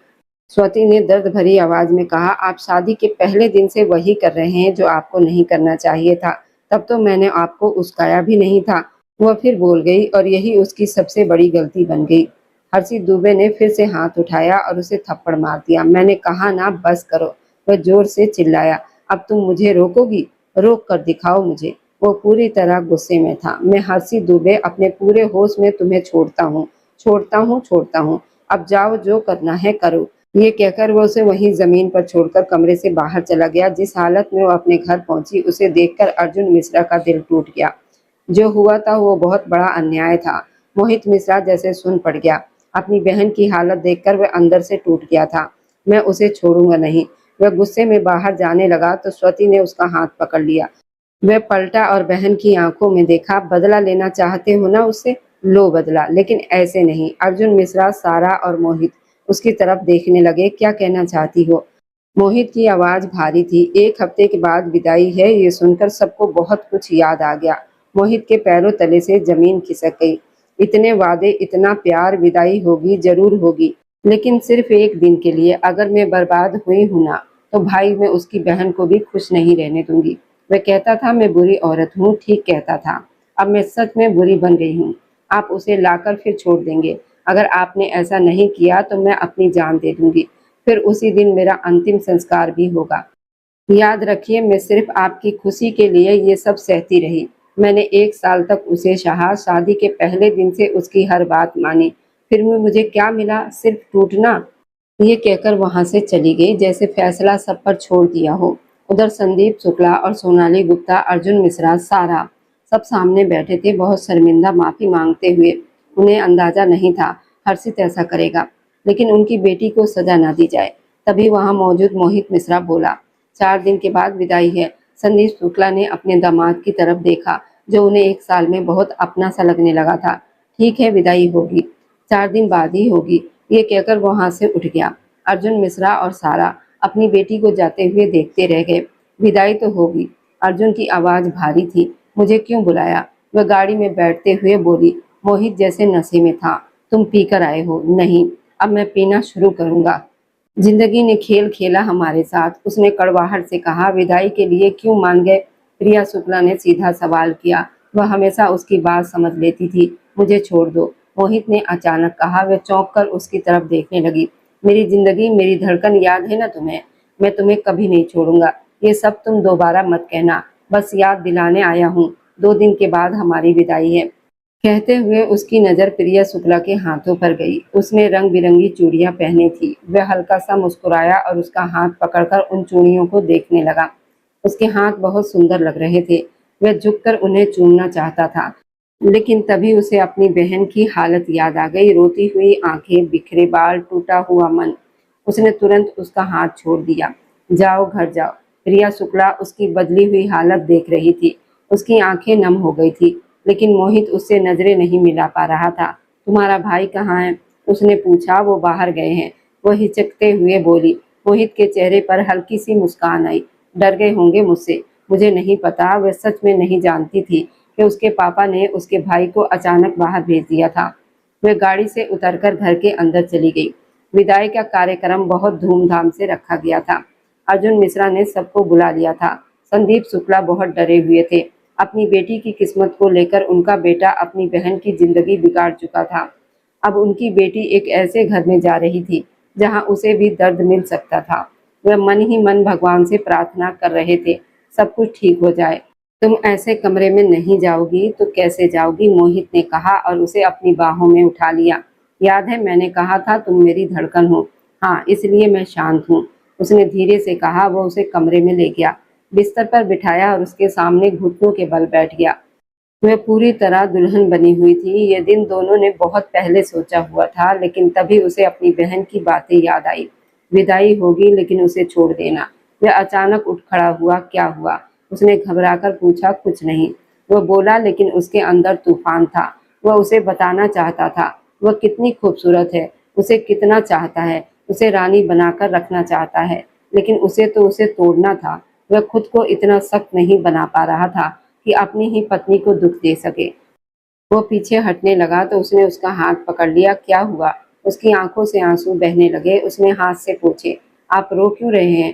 स्वाति ने दर्द भरी आवाज में कहा, आप शादी के पहले दिन से वही कर रहे हैं जो आपको नहीं करना चाहिए था। तब तो मैंने आपको उस्काया भी नहीं था। वह फिर बोल गई और यही उसकी सबसे बड़ी गलती बन गई। हर्षित दुबे ने फिर से हाथ उठाया और उसे थप्पड़ मार दिया। मैंने कहा ना, बस करो। वह जोर से चिल्लाया। अब तुम मुझे रोकोगी? रोक कर दिखाओ मुझे। वो पूरी तरह गुस्से में था। मैं हर्षित दुबे अपने पूरे होश में तुम्हें छोड़ता हूँ, छोड़ता हूँ, छोड़ता हूँ। अब जाओ, जो करना है करो। ये कहकर वो उसे वहीं जमीन पर छोड़कर कमरे से बाहर चला गया। जिस हालत में वो अपने घर पहुंची, उसे देखकर अर्जुन मिश्रा का दिल टूट गया। जो हुआ था वो बहुत बड़ा अन्याय था। मोहित मिश्रा जैसे सुन पड़ गया। अपनी बहन की हालत देखकर वह अंदर से टूट गया था। मैं उसे छोड़ूंगा नहीं। वह गुस्से में बाहर जाने लगा तो स्वाति ने उसका हाथ पकड़ लिया। वह पलटा और बहन की आंखों में देखा। बदला लेना चाहते हो ना उससे? लो बदला, लेकिन ऐसे नहीं। अर्जुन मिश्रा, सारा और मोहित उसकी तरफ देखने लगे। क्या कहना चाहती हो? मोहित की आवाज भारी थी। एक हफ्ते के बाद विदाई है, ये सुनकर सबको बहुत कुछ याद आ गया। मोहित के पैरों तले से जमीन खिसक गई। इतने वादे, इतना प्यार, विदाई होगी, जरूर होगी, लेकिन सिर्फ एक दिन के लिए। अगर मैं बर्बाद हुई हूं ना, तो भाई मैं उसकी बहन को भी खुश नहीं रहने दूंगी। वह कहता था मैं बुरी औरत हूँ, ठीक कहता था। अब मैं सच में बुरी बन गई हूँ। आप उसे लाकर फिर छोड़ देंगे। अगर आपने ऐसा नहीं किया तो मैं अपनी जान दे दूंगी। फिर उसी दिन मेरा अंतिम संस्कार भी होगा। याद रखिए, मैं सिर्फ आपकी खुशी के लिए ये सब सहती रही। मैंने 1 साल तक उसे सहा। शादी के पहले दिन से उसकी हर बात मानी। फिर में मुझे क्या मिला? सिर्फ टूटना। ये कहकर वहां से चली गई, जैसे फैसला सब पर छोड़ दिया हो। उधर संदीप शुक्ला और सोनाली गुप्ता, अर्जुन मिश्रा, सारा सब सामने बैठे थे, बहुत शर्मिंदा, माफी मांगते हुए। उन्हें अंदाजा नहीं था हर्षित ऐसा करेगा, लेकिन उनकी बेटी को सजा ना दी जाए। तभी वहां मौजूद मोहित मिश्रा बोला, 4 दिन के बाद विदाई है। संदीप शुक्ला ने अपने दामाद की तरफ देखा, जो उन्हें 1 साल में बहुत अपना सा लगने लगा था। ठीक है, विदाई होगी, 4 दिन बाद ही होगी, ये कहकर वहां से उठ गया। अर्जुन मिश्रा और सारा अपनी बेटी को जाते हुए देखते रह गए। विदाई तो होगी। अर्जुन की आवाज भारी थी। मुझे क्यों बुलाया? वह गाड़ी में बैठते हुए बोली। मोहित जैसे नशे में था। तुम पीकर आए हो? नहीं, अब मैं पीना शुरू करूंगा। जिंदगी ने खेल खेला हमारे साथ, उसने कड़वाहट से कहा। विदाई के लिए क्यों मान गए? प्रिया शुक्ला ने सीधा सवाल किया। वह हमेशा उसकी बात समझ लेती थी। मुझे छोड़ दो, मोहित ने अचानक कहा। वह चौंक कर उसकी तरफ देखने लगी। मेरी जिंदगी, मेरी धड़कन, याद है ना तुम्हें? मैं तुम्हें कभी नहीं छोड़ूंगा। ये सब तुम दोबारा मत कहना, बस याद दिलाने आया हूँ। 2 दिन के बाद हमारी विदाई है। कहते हुए उसकी नजर प्रिया शुक्ला के हाथों पर गई। उसने रंग बिरंगी चूड़ियां पहनी थी। वह हल्का सा मुस्कुराया और उसका हाथ पकड़कर उन चूड़ियों को देखने लगा। उसके हाथ बहुत सुंदर लग रहे थे। वह झुककर उन्हें चूमना चाहता था। लेकिन तभी उसे अपनी बहन की हालत याद आ गई, रोती हुई आंखें, बिखरे बाल, टूटा हुआ मन। उसने तुरंत उसका हाथ छोड़ दिया। जाओ, घर जाओ। प्रिया शुक्ला उसकी बदली हुई हालत देख रही थी। उसकी आंखें नम हो गई थी, लेकिन मोहित उससे नजरें नहीं मिला पा रहा था। तुम्हारा भाई कहाँ है? उसने पूछा। वो बाहर गए हैं, वो हिचकते हुए बोली। मोहित के चेहरे पर हल्की सी मुस्कान आई। डर गए होंगे मुझसे। मुझे नहीं पता, वह सच में नहीं जानती थी कि उसके पापा ने उसके भाई को अचानक बाहर भेज दिया था। वह गाड़ी से उतरकर घर के अंदर चली गई। विदाई का कार्यक्रम बहुत धूमधाम से रखा गया था। अर्जुन मिश्रा ने सबको बुला लिया था। संदीप शुक्ला बहुत डरे हुए थे। अपनी बेटी की किस्मत को लेकर उनका बेटा अपनी बहन की जिंदगी बिगाड़ चुका था। अब उनकी बेटी एक ऐसे घर में जा रही थी जहां उसे भी दर्द मिल सकता था। वह मन ही मन भगवान से प्रार्थना कर रहे थे, सब कुछ ठीक हो जाए। तुम ऐसे कमरे में नहीं जाओगी तो कैसे जाओगी? मोहित ने कहा और उसे अपनी बाहों में उठा लिया। याद है मैंने कहा था तुम मेरी धड़कन हो। हाँ, इसलिए मैं शांत हूँ, उसने धीरे से कहा। वो उसे कमरे में ले गया, बिस्तर पर बिठाया और उसके सामने घुटनों के बल बैठ गया। वह पूरी तरह दुल्हन बनी हुई थी। ये दिन दोनों ने बहुत पहले सोचा हुआ था, लेकिन तभी उसे अपनी बहन की बातें याद आई। विदाई होगी लेकिन उसे छोड़ देना। वह अचानक उठ खड़ा हुआ। क्या हुआ? उसने घबराकर पूछा। कुछ नहीं, वह बोला, लेकिन उसके अंदर तूफान था। वह उसे बताना चाहता था वह कितनी खूबसूरत है, उसे कितना चाहता है, उसे रानी बनाकर रखना चाहता है, लेकिन उसे तो उसे तोड़ना था। वह खुद को इतना सख्त नहीं बना पा रहा था कि अपनी ही पत्नी को दुख दे सके। वो पीछे हटने लगा तो उसने उसका हाथ पकड़ लिया। क्या हुआ? उसकी आंखों से आंसू बहने लगे। उसने हाथ से पूछे। आप रो क्यों रहे हैं?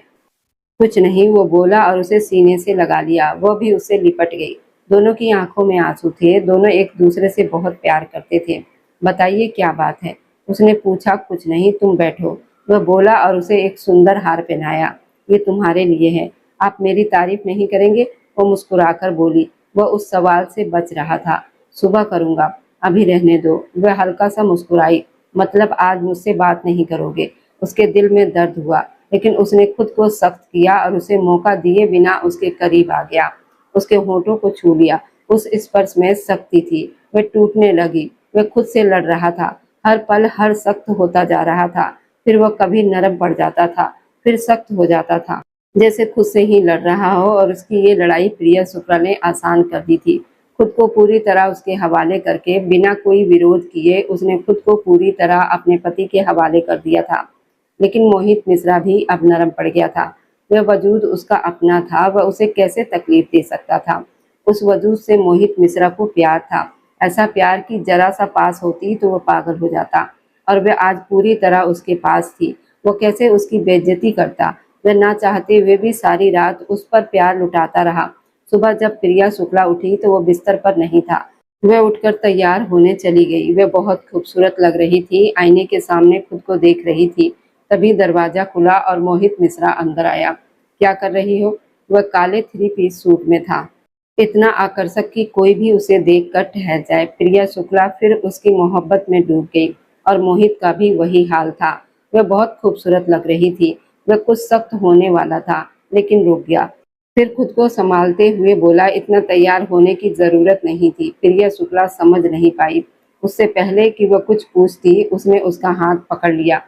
कुछ नहीं, वो बोला और उसे सीने से लगा लिया। वह भी उससे लिपट गई। दोनों की आंखों में आंसू थे। दोनों एक दूसरे से बहुत प्यार करते थे। बताइए क्या बात है? उसने पूछा। कुछ नहीं, तुम बैठो, वह बोला और उसे एक सुंदर हार पहनाया। ये तुम्हारे लिए है। आप मेरी तारीफ नहीं करेंगे? वो मुस्कुराकर बोली। वह उस सवाल से बच रहा था। सुबह करूंगा, अभी रहने दो। वह हल्का सा मुस्कुराई। मतलब आज मुझसे बात नहीं करोगे? उसके दिल में दर्द हुआ, लेकिन उसने खुद को सख्त किया और उसे मौका दिए बिना उसके करीब आ गया। उसके होठों को छू लिया। उस स्पर्श में शक्ति थी। वह टूटने लगी। वह खुद से लड़ रहा था। हर पल हर सख्त होता जा रहा था। फिर वह कभी नरम पड़ जाता था, फिर सख्त हो जाता था, जैसे खुद से ही लड़ रहा हो। और उसकी ये लड़ाई प्रिया शुक्ला ने आसान कर दी थी। खुद को पूरी तरह उसके हवाले करके, बिना कोई विरोध किए, उसने खुद को पूरी तरह अपने पति के हवाले कर दिया था। लेकिन मोहित मिश्रा भी अब नरम पड़ गया था। वह वजूद उसका अपना था। वह उसे कैसे तकलीफ दे सकता था? उस वजूद से मोहित मिश्रा को प्यार था। ऐसा प्यार कि जरा सा पास होती तो वह पागल हो जाता। और वह आज पूरी तरह उसके पास थी। वो कैसे उसकी बेइज्जती करता? वह ना चाहते हुए भी सारी रात उस पर प्यार लुटाता रहा। सुबह जब प्रिया शुक्ला उठी तो वो बिस्तर पर नहीं था। वह उठकर तैयार होने चली गई। वह बहुत खूबसूरत लग रही थी। आईने के सामने खुद को देख रही थी। तभी दरवाजा खुला और मोहित मिश्रा अंदर आया। क्या कर रही हो? वह काले थ्री पीस सूट में था, इतना आकर्षक कि कोई भी उसे देखकर ठहर जाए। प्रिया शुक्ला फिर उसकी मोहब्बत में डूब गई और मोहित का भी वही हाल था। वह बहुत खूबसूरत लग रही थी। वह कुछ सख्त होने वाला था, लेकिन रुक गया। फिर खुद को संभालते हुए बोला, इतना तैयार होने की जरूरत नहीं थी। प्रिया शुक्ला समझ नहीं पाई। उससे पहले कि वह कुछ पूछती, उसने उसका हाथ पकड़ लिया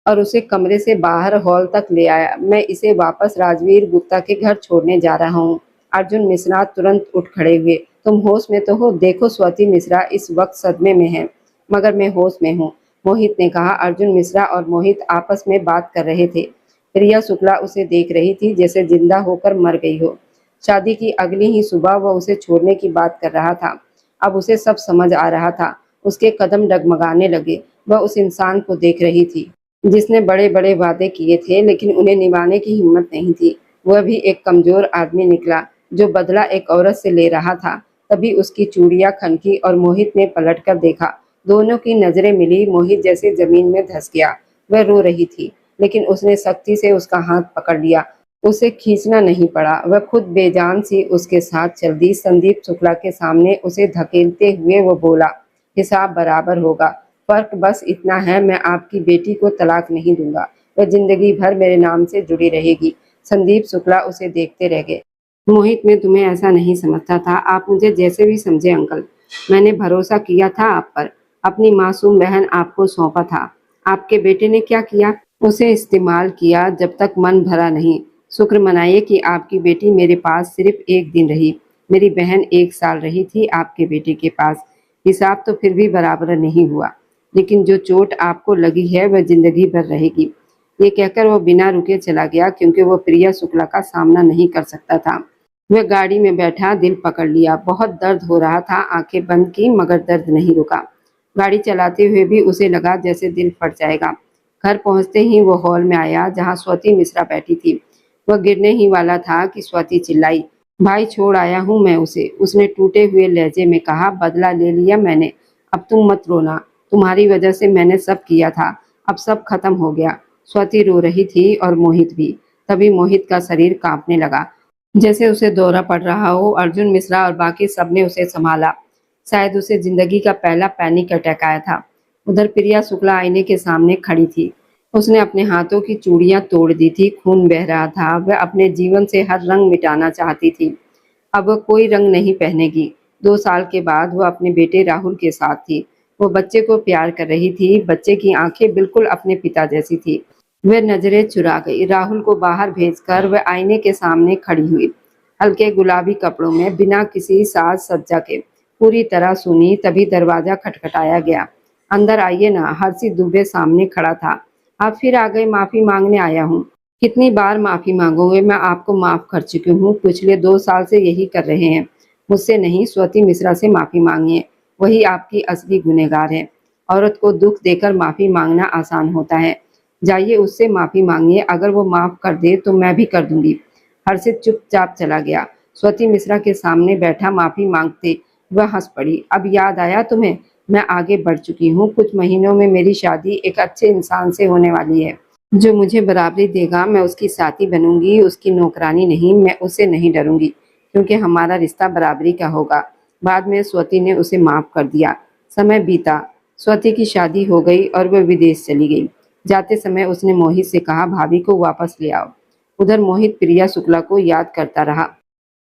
और उसे कमरे से बाहर हॉल तक ले आया। मैं इसे वापस राजवीर गुप्ता के घर छोड़ने जा रहा हूँ। अर्जुन मिश्रा तुरंत उठ खड़े हुए। तुम होश में तो हो? देखो, स्वाति मिश्रा इस वक्त सदमे में है। मगर मैं होश में हूँ, मोहित ने कहा। अर्जुन मिश्रा और मोहित आपस में बात कर रहे थे। प्रिया शुक्ला उसे देख रही थी जैसे जिंदा होकर मर गई हो। शादी की अगली ही सुबह वह उसे छोड़ने की बात कर रहा था। अब उसे सब समझ आ रहा था। उसके कदम डगमगाने लगे। वह उस इंसान को देख रही थी जिसने बड़े बड़े वादे किए थे, लेकिन उन्हें निभाने की हिम्मत नहीं थी। वह भी एक कमजोर आदमी निकला जो बदला एक औरत से ले रहा था। तभी उसकी चूड़ियां खनकी और मोहित ने पलटकर देखा। दोनों की नजरें मिली। मोहित जैसे जमीन में धंस गया। वह रो रही थी, लेकिन उसने सख्ती से उसका हाथ पकड़ लिया। उसे खींचना नहीं पड़ा। वह खुद बेजान सी उसके साथ चल दी। संदीप शुक्ला के सामने उसे धकेलते हुए वो बोला, हिसाब बराबर होगा। फर्क बस इतना है, मैं आपकी बेटी को तलाक नहीं दूंगा। वह जिंदगी भर मेरे नाम से जुड़ी रहेगी। संदीप शुक्ला उसे देखते रह गए। मोहित, मैं तुम्हें ऐसा नहीं समझता था। आप मुझे जैसे भी समझे अंकल। मैंने भरोसा किया था आप पर, अपनी मासूम बहन आपको सौंपा था। आपके बेटे ने क्या किया? उसे इस्तेमाल किया जब तक मन भरा नहीं। शुक्र मनाइए कि आपकी बेटी मेरे पास सिर्फ 1 दिन रही। मेरी बहन 1 साल रही थी आपके बेटे के पास। हिसाब तो फिर भी बराबर नहीं हुआ। लेकिन जो चोट आपको लगी है वह जिंदगी भर रहेगी। ये कहकर वो बिना रुके चला गया क्योंकि वो प्रिया शुक्ला का सामना नहीं कर सकता था। वह गाड़ी में बैठा दिल पकड़ लिया। बहुत दर्द हो रहा था, आंखें बंद की मगर दर्द नहीं रुका। गाड़ी चलाते हुए भी उसे लगा जैसे दिल फट जाएगा। घर पहुंचते ही वो हॉल में आया जहां स्वाति मिश्रा बैठी थी। वह गिरने ही वाला था कि स्वाति चिल्लाई, भाई छोड़ आया हूं मैं उसे। उसने टूटे हुए लहजे में कहा, बदला ले लिया मैंने, अब तुम मत रोना। तुम्हारी वजह से मैंने सब किया था, अब सब खत्म हो गया। स्वाति रो रही थी और मोहित भी। तभी मोहित का शरीर कांपने लगा, जैसे उसे दौरा पड़ रहा हो। अर्जुन मिश्रा और बाकी सबने उसे संभाला। शायद उसे जिंदगी का पहला पैनिक अटैक आया था। उधर प्रिया शुक्ला आईने के सामने खड़ी थी। उसने अपने हाथों की चूड़ियां तोड़ दी थी, खून बह रहा था। वह अपने जीवन से हर रंग मिटाना चाहती थी। अब वह कोई रंग नहीं पहनेगी। 2 साल के बाद वह अपने बेटे राहुल के साथ थी। वो बच्चे को प्यार कर रही थी। बच्चे की आंखें बिल्कुल अपने पिता जैसी थी। वह नजरें चुरा गई। राहुल को बाहर भेजकर वह आईने के सामने खड़ी हुई, हल्के गुलाबी कपड़ों में, बिना किसी साज सज्जा के, पूरी तरह सुनी। तभी दरवाजा खटखटाया गया। अंदर आइए ना। हर्षित दुबे सामने खड़ा था। आप फिर आ गए, माफी मांगने आया हूँ। कितनी बार माफी मांगोगे? मैं आपको माफ कर चुकी हूँ। पिछले 2 साल से यही कर रहे हैं। मुझसे नहीं, स्वाति मिश्रा से माफी मांगिए। वही आपकी असली गुनहगार है। औरत को दुख देकर माफी मांगना आसान होता है। जाइए उससे माफी मांगिए। अगर वो माफ कर दे तो मैं भी कर दूंगी। हर्षित चुपचाप चला गया। स्वाति मिश्रा के सामने बैठा माफी मांगते वह हंस पड़ी। अब याद आया तुम्हें? मैं आगे बढ़ चुकी हूँ। कुछ महीनों में मेरी शादी एक अच्छे इंसान से होने वाली है जो मुझे बराबरी देगा। मैं उसकी साथी बनूंगी, उसकी नौकरानी नहीं। मैं उससे नहीं डरूंगी क्योंकि हमारा रिश्ता बराबरी का होगा। बाद में स्वाति ने उसे माफ कर दिया। समय बीता। स्वाति की शादी हो गई और वह विदेश चली गई। जाते समय उसने मोहित से कहा, भाभी को वापस ले आओ। उधर मोहित प्रिया शुक्ला को याद करता रहा।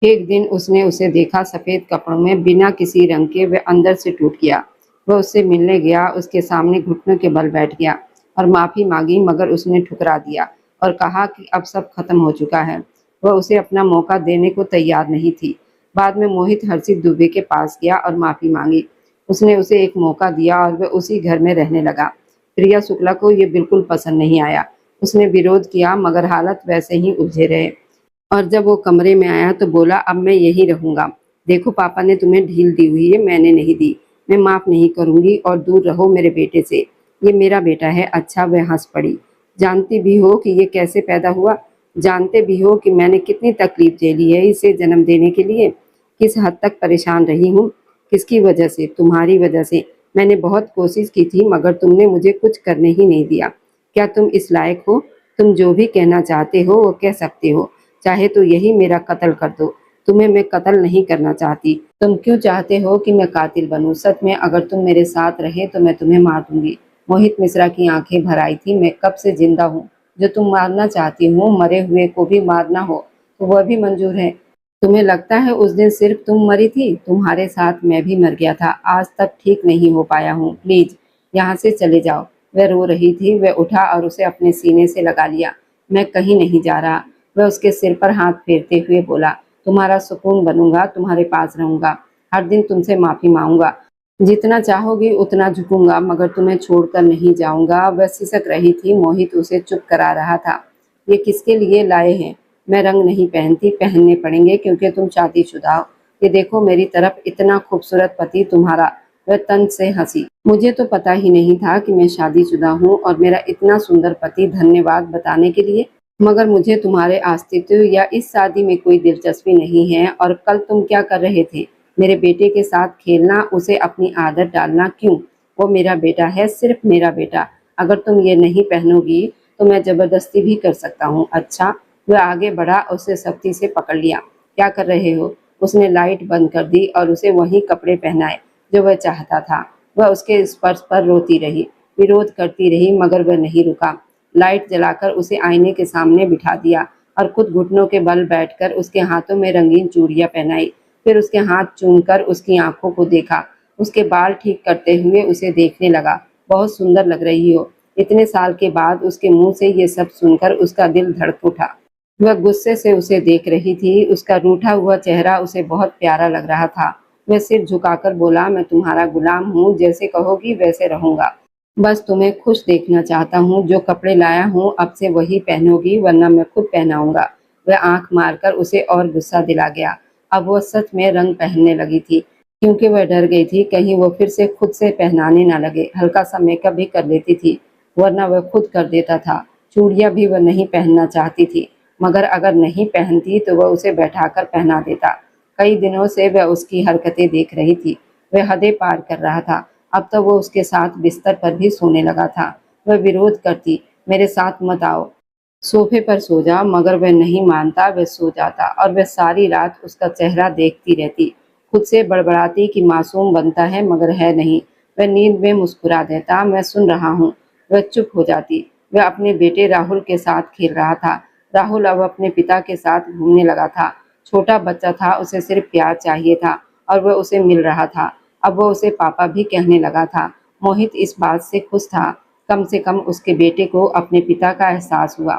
एक दिन उसने उसे देखा, सफेद कपड़ों में, बिना किसी रंग के। वह अंदर से टूट गया। वह उससे मिलने गया, उसके सामने घुटनों के बल बैठ गया और माफी मांगी मगर उसने ठुकरा दिया और कहा कि अब सब खत्म हो चुका है। वह उसे अपना मौका देने को तैयार नहीं थी। बाद में मोहित हर्षित दुबे के पास गया और माफी मांगी। उसने उसे एक मौका दिया और वह उसी घर में रहने लगा। प्रिया शुक्ला को यह बिल्कुल पसंद नहीं आया। उसने विरोध किया मगर हालात वैसे ही उलझे रहे और जब वो कमरे में आया तो बोला, अब मैं यही रहूंगा। देखो पापा ने तुम्हें ढील दी हुई है, मैंने नहीं दी। मैं माफ नहीं करूंगी और दूर रहो मेरे बेटे से। ये मेरा बेटा है। अच्छा, वह हंस पड़ी। जानती भी हो कि ये कैसे पैदा हुआ? जानते भी हो कि मैंने कितनी तकलीफ झेली है इसे जन्म देने के लिए? किस हद तक परेशान रही हूँ? किसकी वजह से? तुम्हारी वजह से। मैंने बहुत कोशिश की थी मगर तुमने मुझे कुछ करने ही नहीं दिया। क्या तुम इस लायक हो? तुम जो भी कहना चाहते हो वो कह सकते हो। चाहे तो यही मेरा कत्ल कर दो। तुम्हें मैं कत्ल नहीं करना चाहती। तुम क्यों चाहते हो कि मैं कातिल बनूं? सच में अगर तुम मेरे साथ रहे तो मैं तुम्हें मार दूंगी। मोहित मिश्रा की आंखें भर आई थी। मैं कब से जिंदा हूँ जो तुम मारना चाहती हो? मरे हुए को भी मारना हो तो वह भी मंजूर है। तुम्हें लगता है उस दिन सिर्फ तुम मरी थी? तुम्हारे साथ मैं भी मर गया था। आज तक ठीक नहीं हो पाया हूँ। प्लीज यहाँ से चले जाओ। वह रो रही थी। वह उठा और उसे अपने सीने से लगा लिया। मैं कहीं नहीं जा रहा। वह उसके सिर पर हाथ फेरते हुए बोला, तुम्हारा सुकून बनूंगा, तुम्हारे पास रहूंगा, हर दिन तुमसे माफी मांगूंगा, जितना चाहोगी उतना झुकूंगा मगर तुम्हें छोड़कर नहीं जाऊंगा। वह सिसक रही थी। मोहित उसे चुप करा रहा था। ये किसके लिए लाए हैं? मैं रंग नहीं पहनती, पहनने पड़ेंगे क्योंकि तुम शादीशुदा हो। ये देखो मेरी तरफ, इतना खूबसूरत पति तुम्हारा। वह तन से हंसी। मुझे तो पता ही नहीं था कि मैं शादीशुदा हूँ और मेरा इतना सुंदर पति। धन्यवाद बताने के लिए, मगर मुझे तुम्हारे अस्तित्व या इस शादी में कोई दिलचस्पी नहीं है। और कल तुम क्या कर रहे थे? मेरे बेटे के साथ खेलना, उसे अपनी आदत डालना। क्यों? वो मेरा बेटा है, सिर्फ मेरा बेटा। अगर तुम ये नहीं पहनोगी तो मैं जबरदस्ती भी कर सकता हूँ। अच्छा। वह आगे बढ़ा, उसे सख्ती से पकड़ लिया। क्या कर रहे हो? उसने लाइट बंद कर दी और उसे वही कपड़े पहनाए जो वह चाहता था। वह उसके स्पर्श पर रोती रही, विरोध करती रही मगर वह नहीं रुका। लाइट जलाकर उसे आईने के सामने बिठा दिया और खुद घुटनों के बल बैठकर उसके हाथों में रंगीन चूड़ियां पहनाई। फिर उसके हाथ चूमकर उसकी आंखों को देखा, उसके बाल ठीक करते हुए उसे देखने लगा। बहुत सुंदर लग रही हो। इतने साल के बाद उसके मुंह से ये सब सुनकर उसका दिल धड़क उठा। वह गुस्से से उसे देख रही थी। उसका रूठा हुआ चेहरा उसे बहुत प्यारा लग रहा था। वह सिर झुकाकर बोला, मैं तुम्हारा गुलाम हूँ, जैसे कहोगी वैसे रहूंगा। बस तुम्हें खुश देखना चाहता हूँ। जो कपड़े लाया हूँ अब से वही पहनोगी, वरना मैं खुद पहनाऊंगा। वह आंख मारकर उसे और गुस्सा दिला गया। अब वह सच में रंग पहनने लगी थी, क्योंकि वह डर गई थी कहीं वो फिर से खुद से पहनाने ना लगे। हल्का सा मेकअप भी कर लेती थी, वरना वह खुद कर देता था। चूड़ियां भी वह नहीं पहनना चाहती थी, मगर अगर नहीं पहनती तो वह उसे बैठाकर पहना देता। कई दिनों से वह उसकी हरकतें देख रही थी। वह हदें पार कर रहा था। अब तो वो उसके साथ बिस्तर पर भी सोने लगा था। वह विरोध करती, मेरे साथ मत आओ, सोफे पर सो जा, मगर वह नहीं मानता। वह सो जाता और वह सारी रात उसका चेहरा देखती रहती, खुद से बड़बड़ाती कि मासूम बनता है मगर है नहीं। वह नींद में मुस्कुरा देता, मैं सुन रहा हूँ। वह चुप हो जाती। वह अपने बेटे राहुल के साथ खेल रहा था। राहुल अब अपने पिता के साथ घूमने लगा था। छोटा बच्चा था, उसे सिर्फ प्यार चाहिए था और वह उसे मिल रहा था। अब वह उसे पापा भी कहने लगा था। मोहित इस बात से खुश था। कम से कम उसके बेटे को अपने पिता का एहसास हुआ।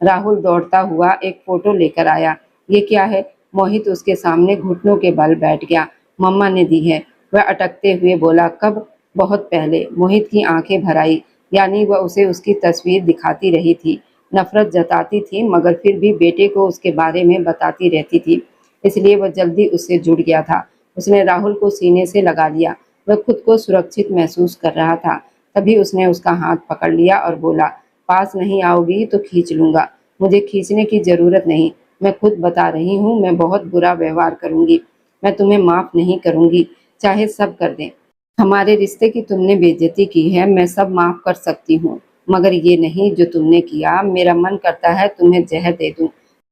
राहुल दौड़ता हुआ एक फोटो लेकर आया। ये क्या है? मोहित उसके सामने घुटनों के बल बैठ गया। मम्मा ने दी है, वह अटकते हुए बोला। कब? बहुत पहले। मोहित की आंखें भर आई, यानी वह उसे उसकी तस्वीर दिखाती रही थी। नफरत जताती थी, मगर फिर भी बेटे को उसके बारे में बताती रहती थी, इसलिए वह जल्दी उससे जुड़ गया था। उसने राहुल को सीने से लगा लिया। वह खुद को सुरक्षित महसूस कर रहा था। तभी उसने उसका हाथ पकड़ लिया और बोला, पास नहीं आओगी तो खींच लूंगा। मुझे खींचने की जरूरत नहीं, मैं खुद बता रही हूँ, मैं बहुत बुरा व्यवहार करूंगी। मैं तुम्हें माफ नहीं करूंगी, चाहे सब कर दें। हमारे रिश्ते की तुमने बेइज्जती की है, मैं सब माफ कर सकती हूँ, मगर ये नहीं जो तुमने किया। मेरा मन करता है तुम्हें जहर दे दूं।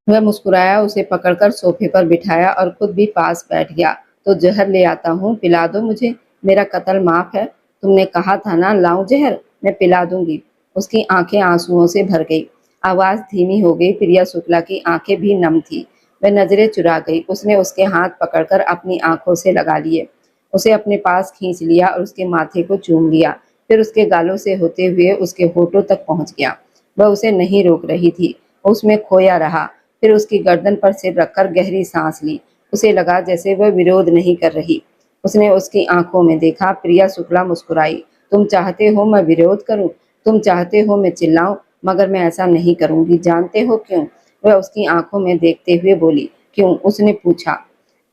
वह मुस्कुराया, उसे पकड़कर सोफे पर बिठाया और खुद भी पास बैठ गया। तो जहर ले आता हूँ, पिला दो मुझे। मेरा कत्ल माफ है। तुमने कहा था ना, लाऊं जहर, मैं पिला दूंगी। उसकी आंखें आंसुओं से भर गई। आवाज धीमी हो गई। प्रिया शुक्ला की आंखें भी नम थी। वह नजरें चुरा गई। उसने उसके हाथ पकड़कर अपनी आंखों से लगा लिए, उसे अपने पास खींच लिया और उसके माथे को चूम लिया। फिर उसके गालों से होते हुए उसके होठों तक पहुंच गया। वह उसे नहीं रोक रही थी, उसमें खोया रहा। फिर उसकी गर्दन पर सिर रखकर गहरी सांस ली। उसे लगा जैसे वह विरोध नहीं कर रही। उसने उसकी आंखों में देखा। प्रिया शुक्ला मुस्कुराई। तुम चाहते हो मैं विरोध करूं? तुम चाहते हो मैं चिल्लाऊं? मगर मैं ऐसा नहीं करूंगी। जानते हो क्यों? वह उसकी आंखों में देखते हुए बोली। क्यों? उसने पूछा।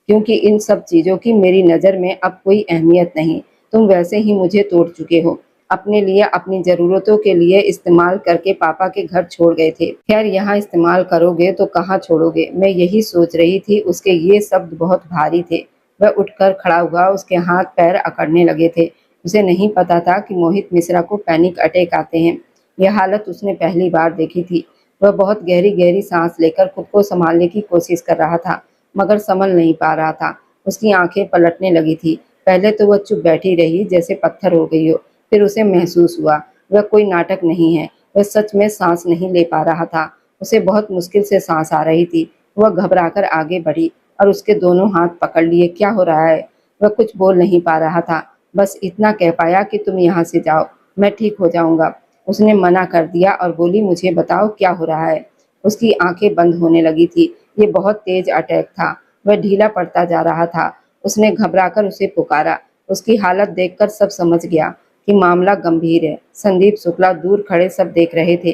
क्योंकि इन सब चीजों की मेरी नजर में अब कोई अहमियत नहीं। तुम वैसे ही मुझे तोड़ चुके हो। अपने लिए, अपनी जरूरतों के लिए इस्तेमाल करके पापा के घर छोड़ गए थे। खैर, यहाँ इस्तेमाल करोगे तो कहाँ छोड़ोगे? मैं यही सोच रही थी। उसके ये शब्द बहुत भारी थे। वह उठकर खड़ा हुआ। उसके हाथ पैर अकड़ने लगे थे। उसे नहीं पता था कि मोहित मिश्रा को पैनिक अटैक आते हैं। यह हालत उसने पहली बार देखी थी। वह बहुत गहरी गहरी सांस लेकर खुद को संभालने की कोशिश कर रहा था, मगर संभल नहीं पा रहा था। उसकी आंखें पलटने लगी थी। पहले तो वह चुप बैठी रही, जैसे पत्थर हो गई हो। फिर उसे महसूस हुआ वह कोई नाटक नहीं है। वह सच में सांस नहीं ले पा रहा था। उसे बहुत मुश्किल से सांस आ रही थी। वह घबराकर आगे बढ़ी और उसके दोनों हाथ पकड़ लिए। क्या हो रहा है? वह कुछ बोल नहीं पा रहा था। बस इतना कह पाया कि तुम यहाँ से जाओ, मैं ठीक हो जाऊंगा। उसने मना कर दिया और बोली, मुझे बताओ क्या हो रहा है। उसकी आंखें बंद होने लगी थी। ये बहुत तेज अटैक था। वह ढीला पड़ता जा रहा था। उसने घबराकर उसे पुकारा। उसकी हालत देखकर सब समझ गया कि मामला गंभीर है। संदीप शुक्ला दूर खड़े सब देख रहे थे।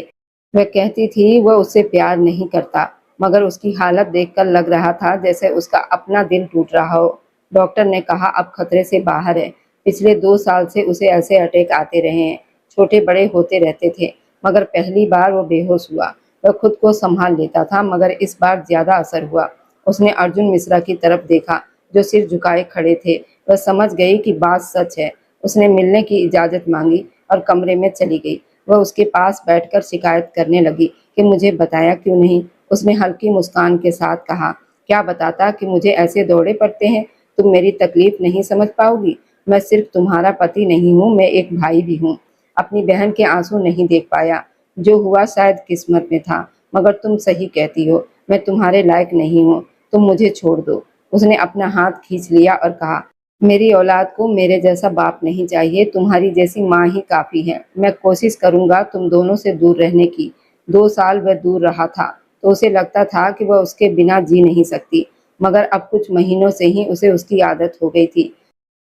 वह कहती थी वह उससे प्यार नहीं करता, मगर उसकी हालत देखकर लग रहा था जैसे उसका अपना दिल टूट रहा हो। डॉक्टर ने कहा अब खतरे से बाहर है। पिछले 2 साल से उसे ऐसे अटैक आते रहे हैं। छोटे बड़े होते रहते थे, मगर पहली बार वो बेहोश हुआ। वह खुद को संभाल लेता था, मगर इस बार ज्यादा असर हुआ। उसने अर्जुन मिश्रा की तरफ देखा, जो सिर झुकाए खड़े थे। वह समझ गई कि बात सच है। उसने मिलने की इजाजत मांगी और कमरे में चली गई। वह उसके पास बैठकर शिकायत करने लगी कि मुझे बताया क्यों नहीं। उसने हल्की मुस्कान के साथ कहा, क्या बताता कि मुझे ऐसे दौड़े पड़ते हैं? तुम मेरी तकलीफ नहीं समझ पाओगी। मैं सिर्फ तुम्हारा पति नहीं हूँ, मैं एक भाई भी हूँ। अपनी बहन के आंसू नहीं देख पाया। जो हुआ शायद किस्मत में था, मगर तुम सही कहती हो, मैं तुम्हारे लायक नहीं हूँ। तुम मुझे छोड़ दो। उसने अपना हाथ खींच लिया और कहा, मेरी औलाद को मेरे जैसा बाप नहीं चाहिए, तुम्हारी जैसी माँ ही काफी है। मैं कोशिश करूंगा तुम दोनों से दूर रहने की। 2 साल वह दूर रहा था तो उसे लगता था कि वह उसके बिना जी नहीं सकती, मगर अब कुछ महीनों से ही उसे उसकी आदत हो गई थी।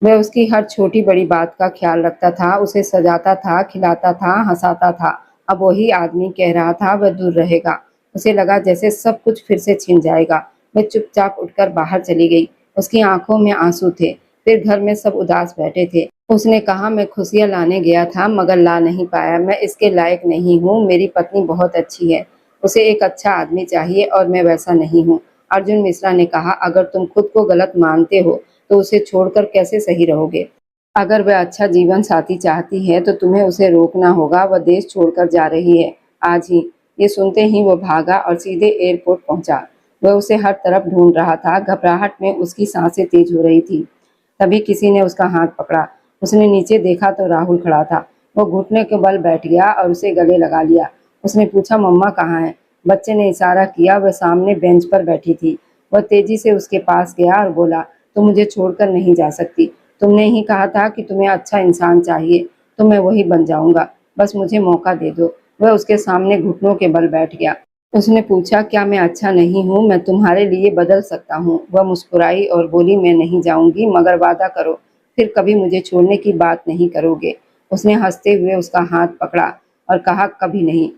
वह उसकी हर छोटी बड़ी बात का ख्याल रखता था, उसे सजाता था, खिलाता था, हंसाता था। अब वही आदमी कह रहा था वह दूर रहेगा। उसे लगा जैसे सब कुछ फिर से छिन जाएगा। वह चुपचाप उठकर बाहर चली गई। उसकी आंखों में आंसू थे। फिर घर में सब उदास बैठे थे। उसने कहा, मैं खुशियां लाने गया था मगर ला नहीं पाया। मैं इसके लायक नहीं हूँ। मेरी पत्नी बहुत अच्छी है, उसे एक अच्छा आदमी चाहिए और मैं वैसा नहीं हूँ। अर्जुन मिश्रा ने कहा, अगर तुम खुद को गलत मानते हो तो उसे छोड़कर कैसे सही रहोगे? अगर वह अच्छा जीवन साथी चाहती है तो तुम्हें उसे रोकना होगा। वह देश छोड़कर जा रही है आज ही। ये सुनते ही वो भागा और सीधे एयरपोर्ट पहुंचा। वह उसे हर तरफ ढूंढ रहा था। घबराहट में उसकी सांसें तेज हो रही थी। तभी किसी ने उसका हाथ पकड़ा। उसने नीचे देखा तो राहुल खड़ा था। वो घुटने के बल बैठ गया और उसे गले लगा लिया। उसने पूछा, मम्मा कहाँ है? बच्चे ने इशारा किया। वह सामने बेंच पर बैठी थी। वह तेजी से उसके पास गया और बोला, तुम मुझे छोड़कर नहीं जा सकती। तुमने ही कहा था कि तुम्हें अच्छा इंसान चाहिए, तो मैं वही बन जाऊंगा। बस मुझे मौका दे दो। वह उसके सामने घुटनों के बल बैठ गया। उसने पूछा, क्या मैं अच्छा नहीं हूँ? मैं तुम्हारे लिए बदल सकता हूँ। वह मुस्कुराई और बोली, मैं नहीं जाऊंगी, मगर वादा करो फिर कभी मुझे छोड़ने की बात नहीं करोगे। उसने हंसते हुए उसका हाथ पकड़ा और कहा, कभी नहीं।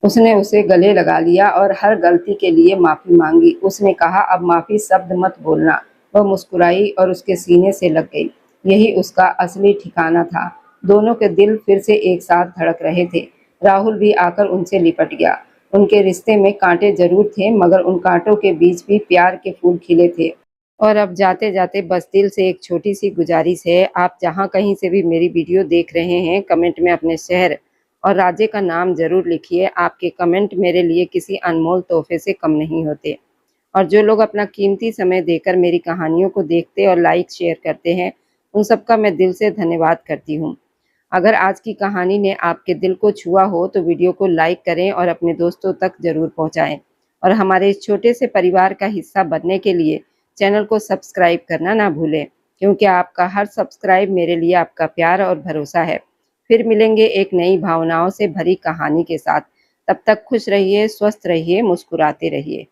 उसने उसे गले लगा लिया और हर गलती के लिए माफी मांगी। उसने कहा, अब माफी शब्द मत बोलना। वह मुस्कुराई और उसके सीने से लग गई। यही उसका असली ठिकाना था। दोनों के दिल फिर से एक साथ धड़क रहे थे। राहुल भी आकर उनसे लिपट गया। उनके रिश्ते में कांटे जरूर थे, मगर उन कांटों के बीच भी प्यार के फूल खिले थे। और अब जाते जाते बस दिल से एक छोटी सी गुजारिश है, आप जहाँ कहीं से भी मेरी वीडियो देख रहे हैं, कमेंट में अपने शहर और राज्य का नाम जरूर लिखिए। आपके कमेंट मेरे लिए किसी अनमोल तोहफे से कम नहीं होते। और जो लोग अपना कीमती समय देकर मेरी कहानियों को देखते और लाइक शेयर करते हैं, उन सबका मैं दिल से धन्यवाद करती हूँ। अगर आज की कहानी ने आपके दिल को छुआ हो तो वीडियो को लाइक करें और अपने दोस्तों तक जरूर पहुंचाएं। और हमारे इस छोटे से परिवार का हिस्सा बनने के लिए चैनल को सब्सक्राइब करना ना भूलें, क्योंकि आपका हर सब्सक्राइब मेरे लिए आपका प्यार और भरोसा है। फिर मिलेंगे एक नई भावनाओं से भरी कहानी के साथ। तब तक खुश रहिए, स्वस्थ रहिए, मुस्कुराते रहिए।